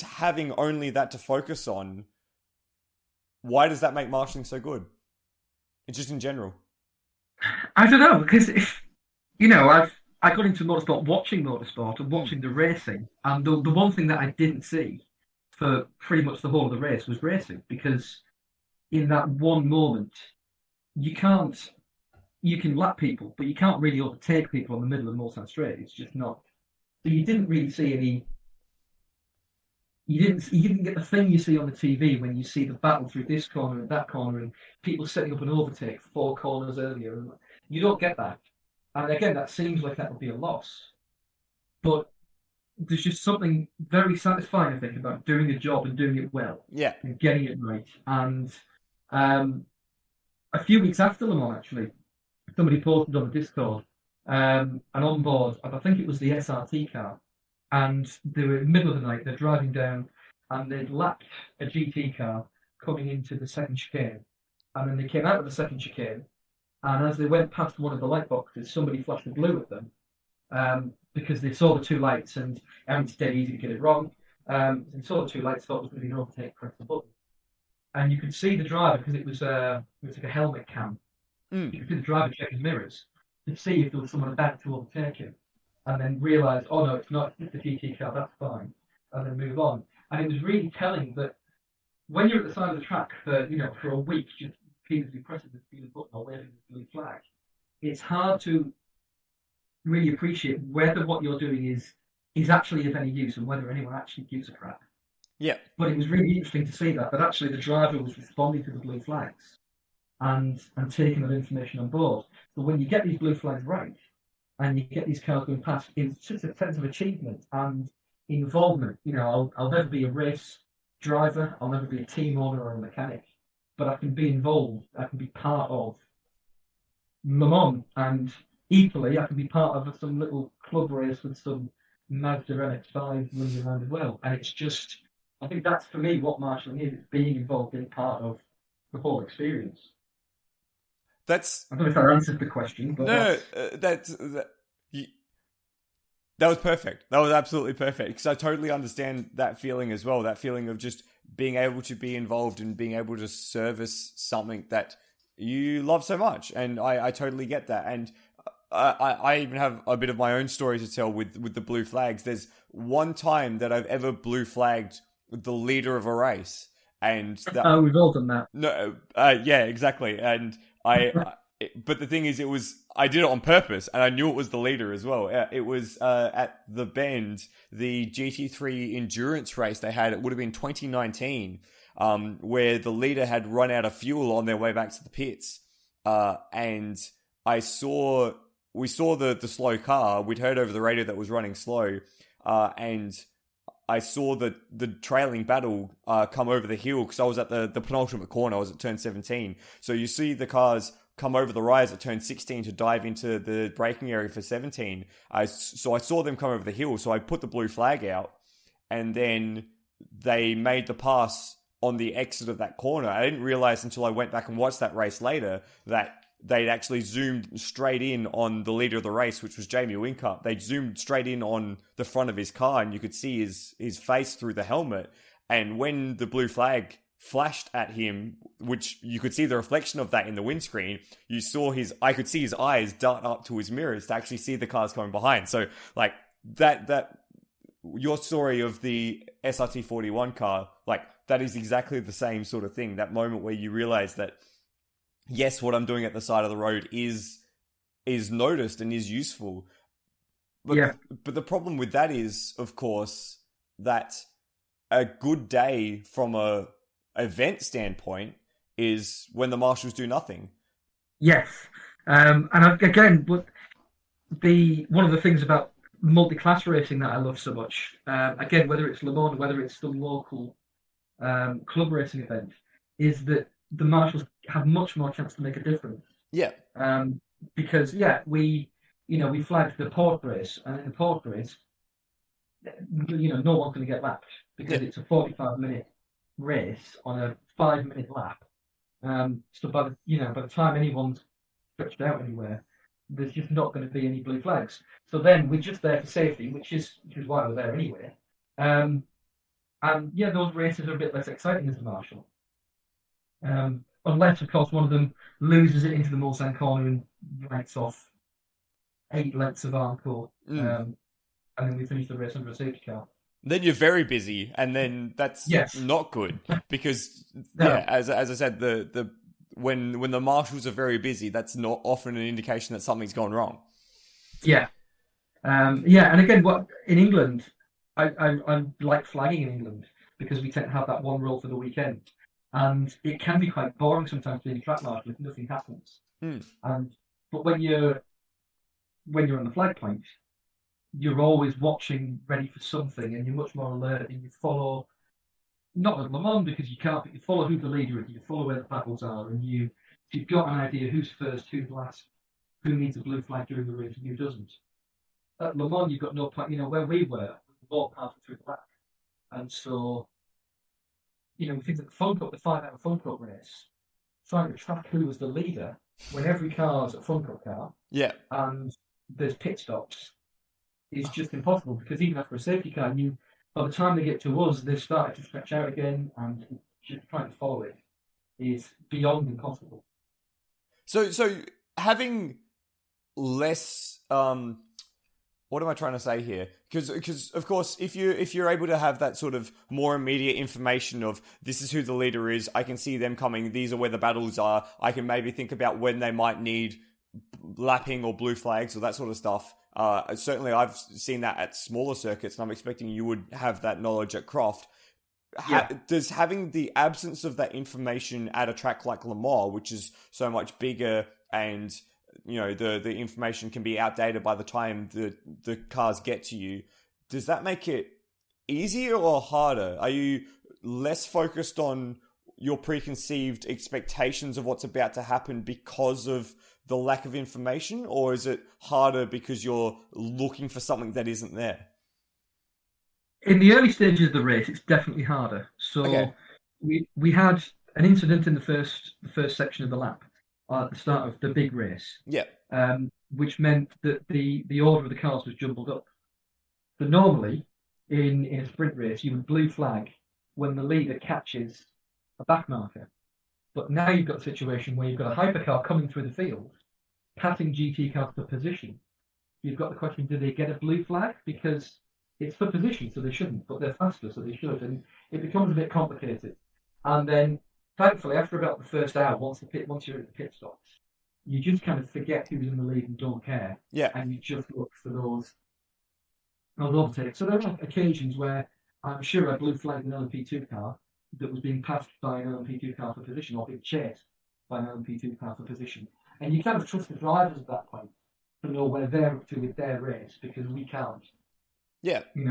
having only that to focus on, why does that make marshalling so good? It's just in general. I don't know, because I got into motorsport watching motorsport and watching the racing, and the one thing that I didn't see for pretty much the whole of the race was racing, because in that one moment you can lap people, but you can't really overtake people in the middle of the Mulsanne straight. It's just not. So you didn't really see any. You didn't get the thing you see on the TV when you see the battle through this corner and that corner and people setting up an overtake 4 corners earlier. You don't get that. And again, that seems like that would be a loss. But there's just something very satisfying, I think, about doing a job and doing it well. Yeah. And getting it right. And a few weeks after Le Mans, actually, somebody posted on the Discord an onboard, and I think it was the SRT car. And they were in the middle of the night, they're driving down, and they'd lapped a GT car coming into the second chicane. And then they came out of the second chicane, and as they went past one of the light boxes, somebody flashed the blue at them, because they saw the 2 lights, and it's dead easy to get it wrong. They saw the 2 lights, thought it was going to be an overtake, pressed the button. And you could see the driver, because it was like a helmet cam. You could see the driver check his mirrors to see if there was someone about to overtake him. And then realise, oh no, it's not, it's the GT car, that's fine. And then move on. And it was really telling that when you're at the side of the track for a week, just repeatedly pressing this blue button or waving this blue flag, it's hard to really appreciate whether what you're doing is actually of any use and whether anyone actually gives a crap. Yeah. But it was really interesting to see that actually the driver was responding to the blue flags and taking that information on board. So when you get these blue flags right, and you get these cars going past, it's just a sense of achievement and involvement. I'll never be a race driver, I'll never be a team owner or a mechanic, but I can be involved, I can be part of Le Mans, and equally I can be part of some little club race with some Mazda MX-5 running around as well. And it's just, I think that's for me what marshalling is, it's being involved in part of the whole experience. I don't know if that answers the question, but that was perfect. That was absolutely perfect, because I totally understand that feeling as well. That feeling of just being able to be involved and being able to service something that you love so much, and I totally get that. And I even have a bit of my own story to tell with the blue flags. There's one time that I've ever blue flagged the leader of a race, and we've all done that. No, yeah, exactly, and. But the thing is, I did it on purpose, and I knew it was the leader as well. It was at the Bend, the GT3 endurance race they had. It would have been 2019, where the leader had run out of fuel on their way back to the pits, and we saw the slow car. We'd heard over the radio that was running slow, and I saw the trailing battle come over the hill, because I was at the penultimate corner. I was at turn 17. So you see the cars come over the rise at turn 16 to dive into the braking area for 17. So I saw them come over the hill. So I put the blue flag out, and then they made the pass on the exit of that corner. I didn't realize until I went back and watched that race later that they'd actually zoomed straight in on the leader of the race, which was Jamie Whincup. They zoomed straight in on the front of his car, and you could see his face through the helmet. And when the blue flag flashed at him, which you could see the reflection of that in the windscreen, I could see his eyes dart up to his mirrors to actually see the cars coming behind. So like that your story of the SRT41 car, like that is exactly the same sort of thing. That moment where you realize that, yes, what I'm doing at the side of the road is noticed and is useful. But the problem with that is, of course, that a good day from a event standpoint is when the marshals do nothing. Yes. And again, one of the things about multi-class racing that I love so much, again, whether it's Le Mans, whether it's the local club racing event, is that the marshals have much more chance to make a difference. Yeah. Because we flagged the port race, and in the port race, no one's going to get lapped because it's a 45-minute race on a 5-minute lap. So by the time anyone's stretched out anywhere, there's just not going to be any blue flags. So then we're just there for safety, which is why we're there anyway. And those races are a bit less exciting as a marshal. Unless, of course, one of them loses it into the Mulsanne corner and writes off 8 lengths of Armco, and then we finish the race under a safety car. Then you're very busy, and then that's not good because as I said, the when the marshals are very busy, that's not often an indication that something's gone wrong. Yeah, and again, in England, I like flagging in England because we tend to have that one rule for the weekend, and it can be quite boring sometimes being a track marshal if nothing happens. But when you're on the flag point, you're always watching, ready for something, and you're much more alert, and you follow, not at Le Mans because you can't, but you follow who the leader is, you follow where the battles are, and you've got an idea who's first, who's last, who needs a blue flag during the race, and who doesn't. At Le Mans, you've got no plan. Where we were walked halfway through the back, and so, we think that the 5-hour Fun Cup race, trying to track who was the leader when every car's a Fun Cup car, and there's pit stops, is just impossible because even after a safety car, by the time they get to us, they've started to stretch out again, and just trying to follow it is beyond impossible. So having less, what am I trying to say here? Because of course, if you're able to have that sort of more immediate information of this is who the leader is, I can see them coming, these are where the battles are, I can maybe think about when they might need lapping or blue flags or that sort of stuff. Certainly I've seen that at smaller circuits, and I'm expecting you would have that knowledge at Croft. Does having the absence of that information at a track like Le Mans, which is so much bigger, and the information can be outdated by the time the cars get to you, does that make it easier or harder? Are you less focused on your preconceived expectations of what's about to happen because of the lack of information, or is it harder because you're looking for something that isn't there? In the early stages of the race, it's definitely harder. So we had an incident in the first section of the lap at the start of the big race. Which meant that the order of the cars was jumbled up. So normally, in a sprint race, you would blue flag when the leader catches a back marker. But now you've got a situation where you've got a hypercar coming through the field, passing GT cars for position. You've got the question, do they get a blue flag? Because it's for position, so they shouldn't, but they're faster, so they should. And it becomes a bit complicated. And then, thankfully, after about the first hour, once you're at the pit stops, you just kind of forget who's in the lead and don't care. And you just look for those overtakes. So there are occasions where I'm sure I blue flagged an LMP2 car that was being passed by an LMP2 car for position, or being chased by an LMP2 car for position. And you kind of trust the drivers at that point to know where they're up to with their race, because we can't.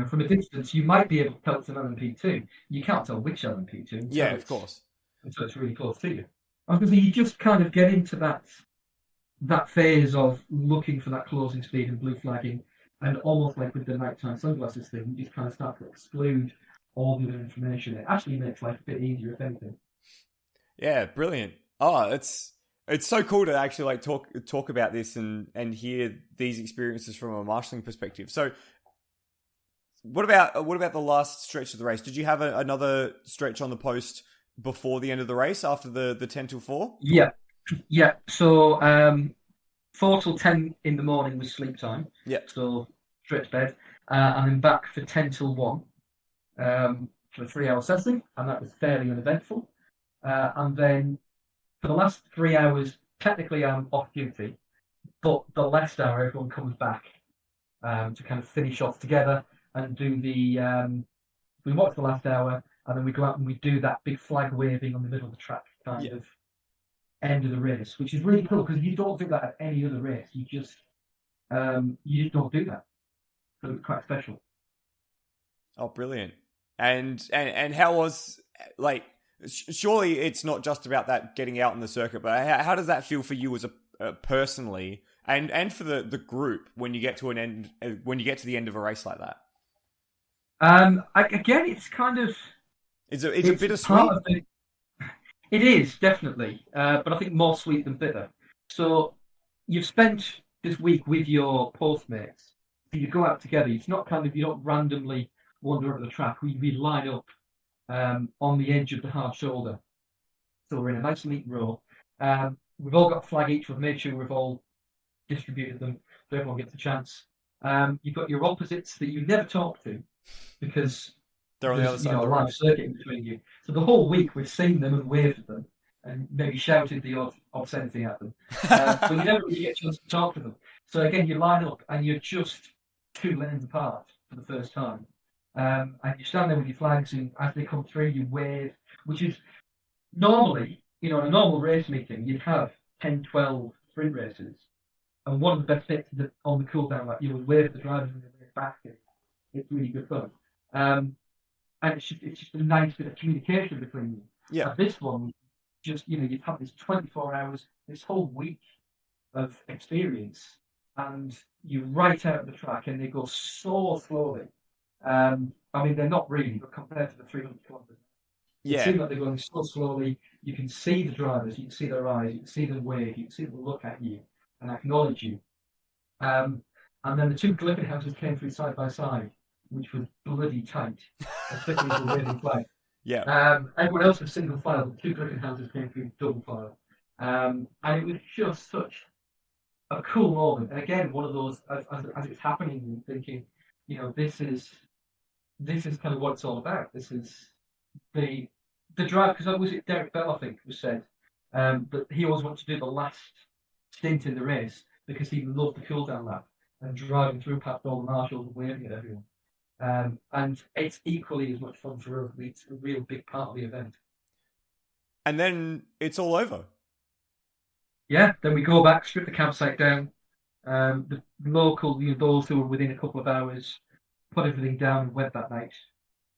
From a distance, you might be able to tell it's an LMP2. You can't tell which LMP2. Of course. Until it's really close to you. I was going to say, you just kind of get into that phase of looking for that closing speed and blue flagging And almost like with the nighttime sunglasses thing, you just kind of start to exclude all the other information. It actually makes life a bit easier, if anything. Yeah, brilliant. Oh, it's so cool to actually like talk about this and hear these experiences from a marshalling perspective. So, what about the last stretch of the race? Did you have another stretch on the post before the end of the race after the 10 till 4? Yeah, yeah. So 4 till 10 in the morning was sleep time. Yeah. So straight to bed, and then back for 10 till 1 for a 3 hour session, and that was fairly uneventful. And then for the last 3 hours, technically I'm off duty, but the last hour everyone comes back to kind of finish off together and do we watch the last hour, and then we go out and we do that big flag waving on the middle of the track kind of end of the race, which is really cool because you don't do that at any other race. You just don't do that. So it's quite special. Oh, brilliant! And how was like? Surely it's not just about that getting out in the circuit, but how does that feel for you as a personally, and for the group when you get to the end of a race like that? Again, it's kind of it's a bittersweet. It is definitely, but I think more sweet than bitter. So you've spent this week with your postmates. You go out together. It's not you don't randomly wander over the track. We line up on the edge of the hard shoulder. So we're in a nice neat row. We've all got a flag each. We've made sure we've all distributed them so everyone gets a chance. You've got your opposites that you never talk to because they're on the other side of the live circuit in between you. So the whole week we've seen them and waved at them and maybe shouted the odd obscenity at them. But you never really get a chance to talk to them. So again, you line up and you're just 2 lanes apart for the first time. And you stand there with your flags, and as they come through, you wave, which is normally, in a normal race meeting, you'd have 10, 12 sprint races. And one of the best bits on the cool down, like you would wave at the drivers and they wave back. It's really good fun. And it's just a nice bit of communication between you. Yeah. And this one, just, you've had this 24 hours, this whole week of experience, and you're right out of the track and they go so slowly. They're not really, but compared to the 300 kilometers, it seems like they're going so slowly. You can see the drivers, you can see their eyes, you can see them wave, you can see them look at you and acknowledge you. And then the 2 Glickenhauses came through side by side, which was bloody tight, especially with the waving flag. Yeah. Everyone else was single file, the 2 Glickenhauses came through double file. And it was just such a cool moment. And again, one of those, as it's happening, and thinking, this is kind of what it's all about. This is the drive, because was it Derek Bell, I think, was said that he always wanted to do the last stint in the race because he loved the cool down lap and driving through past all the marshals and waving at everyone. And it's equally as much fun for us. It's a real big part of the event. And then it's all over. Yeah, then we go back, strip the campsite down. The local, those who were within a couple of hours, put everything down and went that night.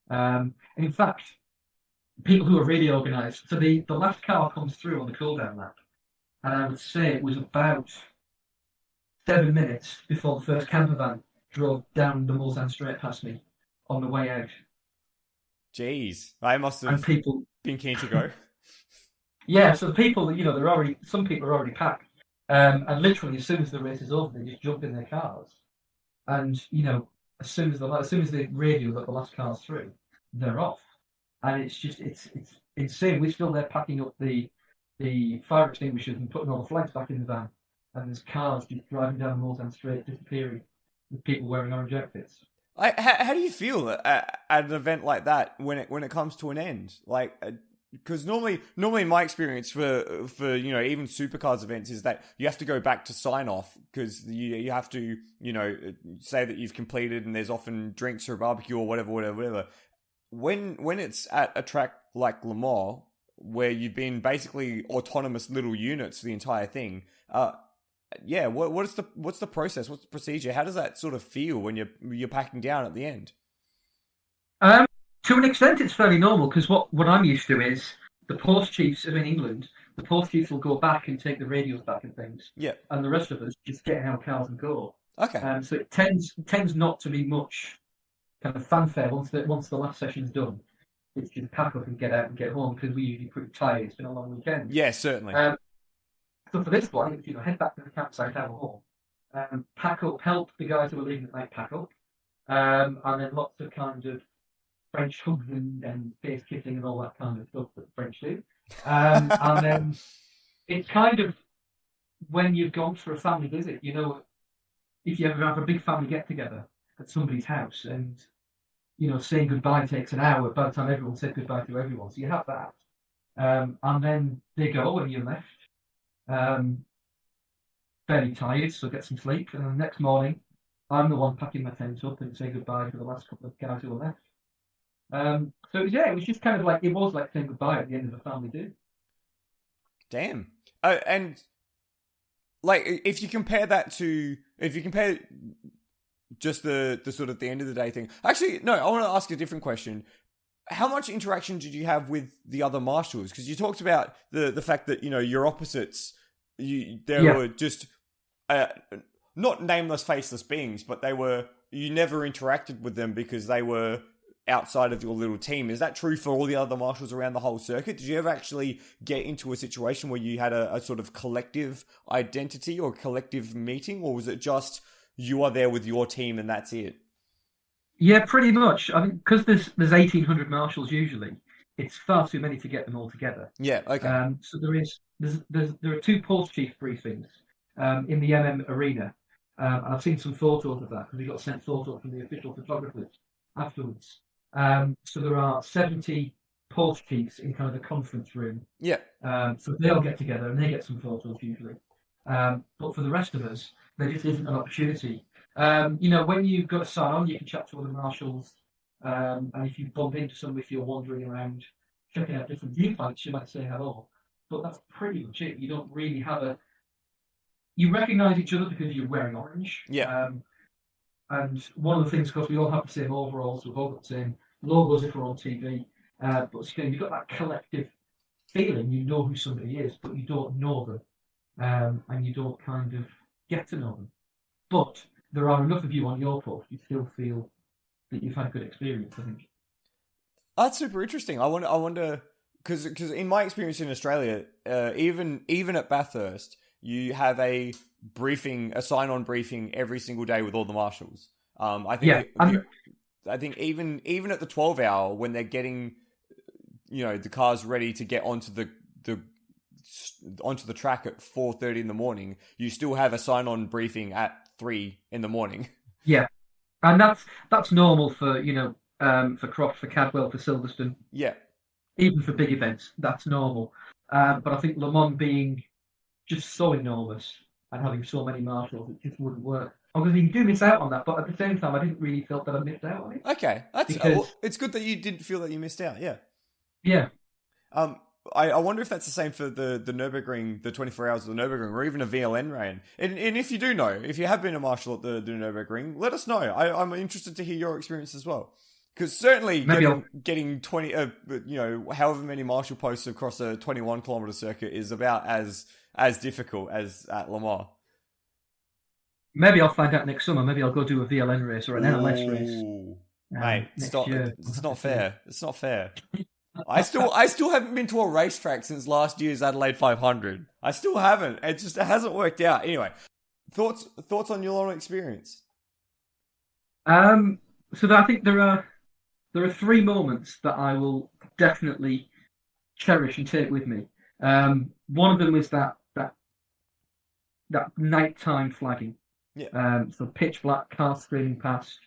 And in fact, people who are really organised. So the last car comes through on the cool down lap, and I would say it was about 7 minutes before the first camper van drove down the Mulsanne Straight past me on the way out. Jeez, I must have been keen to go. Yeah, so the people, some people are already packed. And literally, as soon as the race is over, they just jump in their cars. And, as soon as they radio that the last car's through, they're off. And it's insane. We're still there packing up the fire extinguishers and putting all the flags back in the van. And there's cars just driving down the Mulsanne Straight, disappearing, with people wearing orange outfits. How do you feel at an event like that when it comes to an end? Like, because normally in my experience for even supercars events is that you have to go back to sign off because you have to say that you've completed, and there's often drinks or a barbecue or whatever. When it's at a track like Le Mans where you've been basically autonomous little units for the entire thing, what's the process? What's the procedure? How does that sort of feel when you're packing down at the end? To an extent, it's fairly normal because what I'm used to is the post chiefs in England. The post chiefs will go back and take the radios back and things. Yeah. And the rest of us just get in our cars and go. Okay. So it tends not to be much kind of fanfare once the last session's done. It's just pack up and get out and get home because we're usually pretty tired. It's been a long weekend. Yeah, certainly. So for this one, it's, head back to the campsite, have a home, pack up, help the guys who are leaving at night pack up, and then lots of kind of French hugs and face kissing and all that kind of stuff that the French do. And then it's kind of when you've gone for a family visit, if you ever have a big family get together at somebody's house and, saying goodbye takes an hour by the time everyone said goodbye to everyone. So you have that. And then they go when you're left. Very tired, so get some sleep. And then the next morning, I'm the one packing my tent up and say goodbye to the last couple of guys who were left. So it was just kind of like, it was like saying goodbye at the end of a family do. Damn. And like, if you compare just the sort of the end of the day thing. Actually, no, I want to ask a different question. How much interaction did you have with the other marshals? Because you talked about the fact that, your opposites, were just not nameless, faceless beings, but you never interacted with them because they were outside of your little team. Is that true for all the other marshals around the whole circuit? Did you ever actually get into a situation where you had a sort of collective identity or collective meeting, or was it just you are there with your team and that's it? Yeah, pretty much. I think because there's 1,800 marshals usually, it's far too many to get them all together. Yeah, okay. So there are two post chief briefings in the MM arena, and I've seen some photos of that because we got sent photos from the official photographers afterwards. So there are 70 post chiefs in kind of the conference room. Yeah. So they all get together and they get some photos usually. But for the rest of us, there just isn't an opportunity. When you've got a sign on, you can chat to other marshals. And if you bump into somebody, if you're wandering around checking out different viewpoints, you might say hello. But that's pretty much it. You don't really have you recognise each other because you're wearing orange. Yeah. And one of the things, because we all have the same overalls, we've all got the same logos if we're on TV. But you've got that collective feeling. You know who somebody is, but you don't know them. And you don't kind of get to know them. But there are enough of you on your post, you still feel that you've had a good experience, I think. That's super interesting. I wonder, because in my experience in Australia, even at Bathurst, you have a sign-on briefing every single day with all the marshals. I think even at the 12-hour when they're getting, the cars ready to get onto the track at 4:30 in the morning, you still have a sign-on briefing at 3 in the morning. Yeah, and that's normal for for Croft, for Cadwell, for Silverstone. Yeah, even for big events, that's normal. But I think Le Mans being just so enormous and having so many marshals, it just wouldn't work. Obviously, you do miss out on that, but at the same time, I didn't really feel that I missed out on it. Okay, it's good that you didn't feel that you missed out. Yeah. Yeah. I wonder if that's the same for the Nürburgring, the 24 hours of the Nürburgring, or even a VLN rain. And if you do know, if you have been a marshal at the Nürburgring, let us know. I'm interested to hear your experience as well. Because certainly getting 20, however many marshal posts across a 21-kilometer circuit is about as difficult as at Le Mans. Maybe I'll find out next summer. Maybe I'll go do a VLN race or an LS race. Mate, stop! It's not fair. It's not fair. I still haven't been to a racetrack since last year's Adelaide 500. I still haven't. It hasn't worked out. Anyway, thoughts on your own experience? So I think there are 3 moments that I will definitely cherish and take with me. One of them is that nighttime flagging. Yeah. So pitch black, cars streaming past.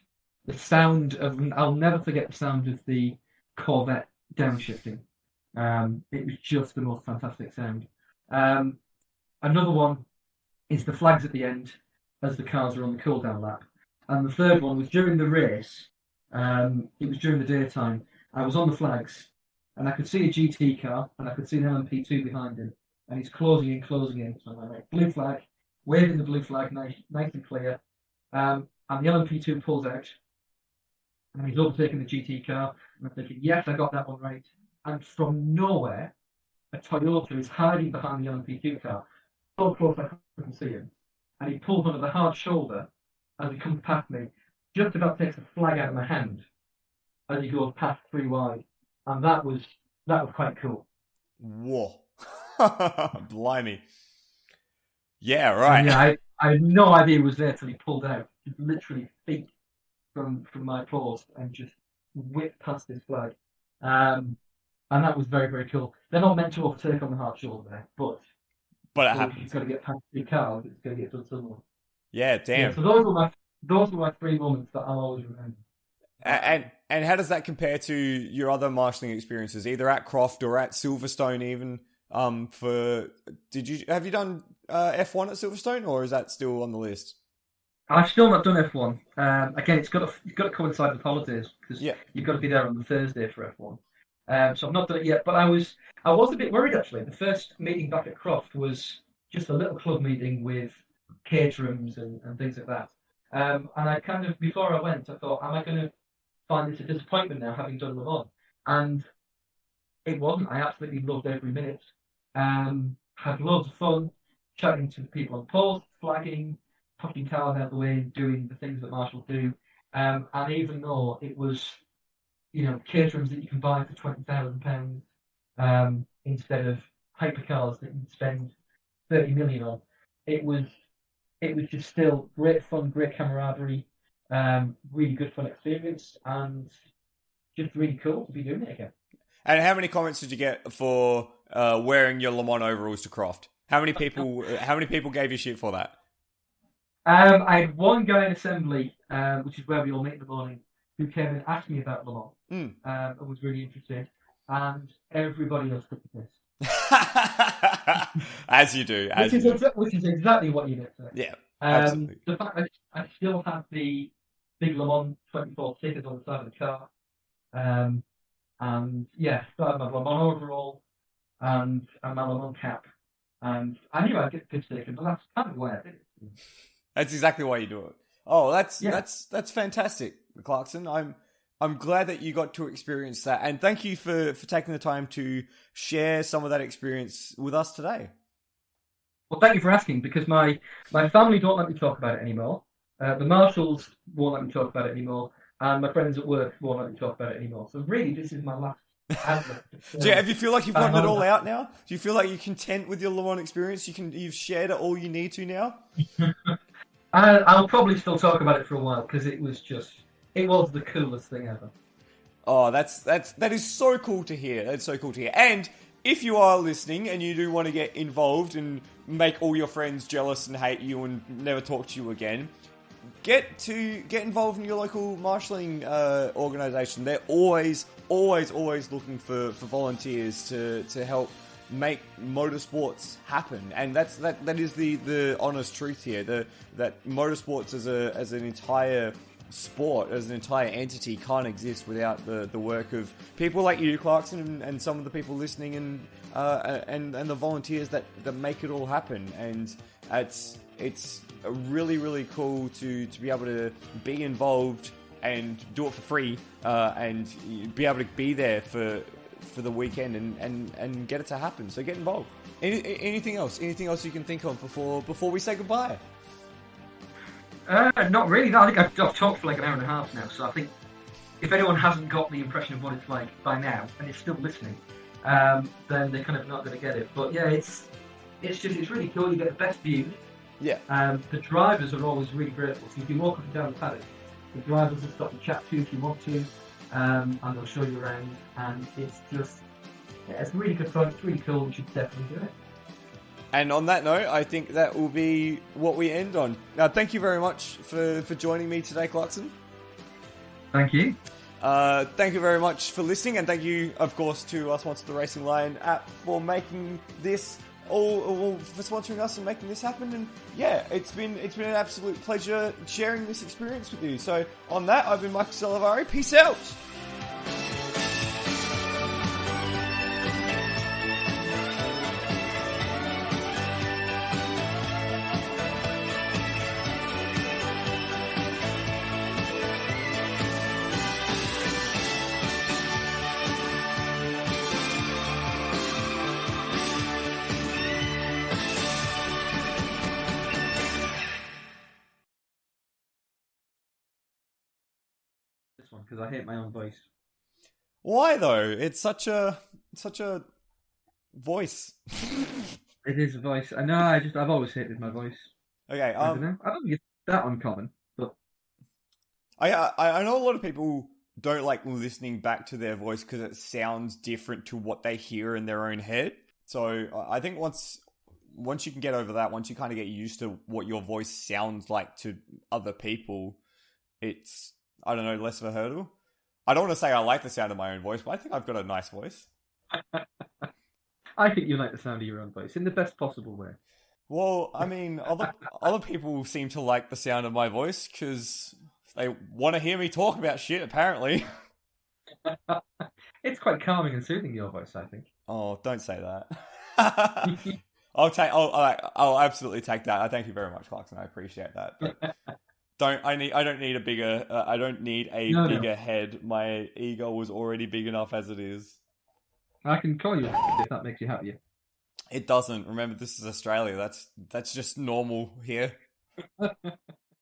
The sound of, I'll never forget the sound of the Corvette downshifting. It was just the most fantastic sound. Another one is the flags at the end as the cars are on the cool down lap. And the third one was during the race. It was during the daytime. I was on the flags and I could see a GT car and I could see an LMP2 behind him. And he's closing in. So I'm like, blue flag, waving the blue flag, nice and clear. And the LMP2 pulls out. And he's overtaking the GT car. And I'm thinking, yes, I got that one right. And from nowhere, a Toyota is hiding behind the LMP2 car. So close I couldn't see him. And he pulls onto the hard shoulder as he comes past me, just about takes a flag out of my hand as he goes past 3 wide, and that was quite cool. Whoa. Blimey. Yeah, And right. yeah, I had no idea he was there till he pulled out, just literally feet from my paws, and just whipped past this flag. And that was very, very cool. They're not meant to overtake on the hard shoulder there, but But it if you've happens. got to get past 3 cars, it's going to get done somewhere. Yeah, Yeah, damn. so those were my 3 moments that I'll always remember. And how does that compare to your other marshalling experiences, either at Croft or at Silverstone even? Have you done F1 at Silverstone, or is that still on the list? I've still not done F1. Again, it's got to coincide with holidays because Yeah. you've got to be there on the Thursday for F1. So I've not done it yet, but I was a bit worried actually. The first meeting back at Croft was just a little club meeting with caterers and things like that. And I kind of, before I went, I thought, am I going to find this a disappointment now, having done Le Mans? And it wasn't. I absolutely loved every minute. Had loads of fun, chatting to the people on post, flagging, pushing cars out the way, doing the things that marshals do. And even though it was, caterings that you can buy for £20,000 instead of hypercars that you spend 30 million on, it was just still great fun, great camaraderie, really good fun experience, and just really cool to be doing it again. And how many comments did you get for wearing your Le Mans overalls to Croft? How many people gave you shit for that? I had one guy in assembly, which is where we all meet in the morning, who came and asked me about Le Mans, and was really interested, and everybody else took the piss. As you do. Which is exactly what you get to. Yeah, absolutely. The fact that I still have the big Le Mans 24 stickers on the side of the car. And yeah, still have my Le Mans overall and my Le Mans cap. And I knew I'd get the piss taken, but that's kind of why I did it. That's exactly why you do it. Oh, that's fantastic, Clarkson. I'm glad that you got to experience that, and thank you for taking the time to share some of that experience with us today. Well, thank you for asking, because my family don't let me talk about it anymore. The marshals won't let me talk about it anymore, and my friends at work won't let me talk about it anymore. So really, this is my last outlet. Do you feel like you've gotten it all out now? Do you feel like you're content with your Le Mans experience? You've shared it all you need to now? I'll probably still talk about it for a while, because it was the coolest thing ever. Oh, that is so cool to hear. That's so cool to hear. And if you are listening and you do want to get involved and make all your friends jealous and hate you and never talk to you again, get involved in your local marshalling organisation. They're always looking for volunteers to help make motorsports happen, and that is the honest truth here. That motorsports as an entire sport, as an entire entity, can't exist without the work of people like you, Clarkson, and some of the people listening, and the volunteers that make it all happen. And it's really cool to be able to be involved and do it for free, and be able to be there for the weekend and get it to happen. So get involved. Anything else you can think of before we say goodbye? Not really. No, I think I've talked for like an hour and a half now, so I think if anyone hasn't got the impression of what it's like by now and is still listening, then they're kind of not going to get it. But yeah, it's really cool. You get the best view. Yeah. The drivers are always really grateful. So you can walk up and down the paddock. The drivers will stop to chat to you if you want to, and they'll show you around. And it's really good fun. It's really cool. You should definitely do it. And on that note, I think that will be what we end on. Now, thank you very much for joining me today, Clarkson. Thank you. Thank you very much for listening, and thank you, of course, to our sponsor, the Racing Lion app, for making this for sponsoring us and making this happen. And yeah, it's been an absolute pleasure sharing this experience with you. So on that, I've been Michael Salavari. Peace out. one because I hate my own voice. Why though? It's such a voice. It is a voice. I know. I've always hated my voice. Okay. I don't know. I don't think it's that uncommon, but I know a lot of people don't like listening back to their voice because it sounds different to what they hear in their own head. So I think once you can get over that, once you kind of get used to what your voice sounds like to other people, it's, I don't know, less of a hurdle. I don't want to say I like the sound of my own voice, but I think I've got a nice voice. I think you like the sound of your own voice in the best possible way. Well, I mean, other people seem to like the sound of my voice because they want to hear me talk about shit, apparently. It's quite calming and soothing, your voice, I think. Oh, don't say that. I'll absolutely take that. I thank you very much, Clarkson. I appreciate that. But I don't need a bigger bigger head. My ego was already big enough as it is. I can call you if that makes you happier. It doesn't. Remember, this is Australia. That's just normal here.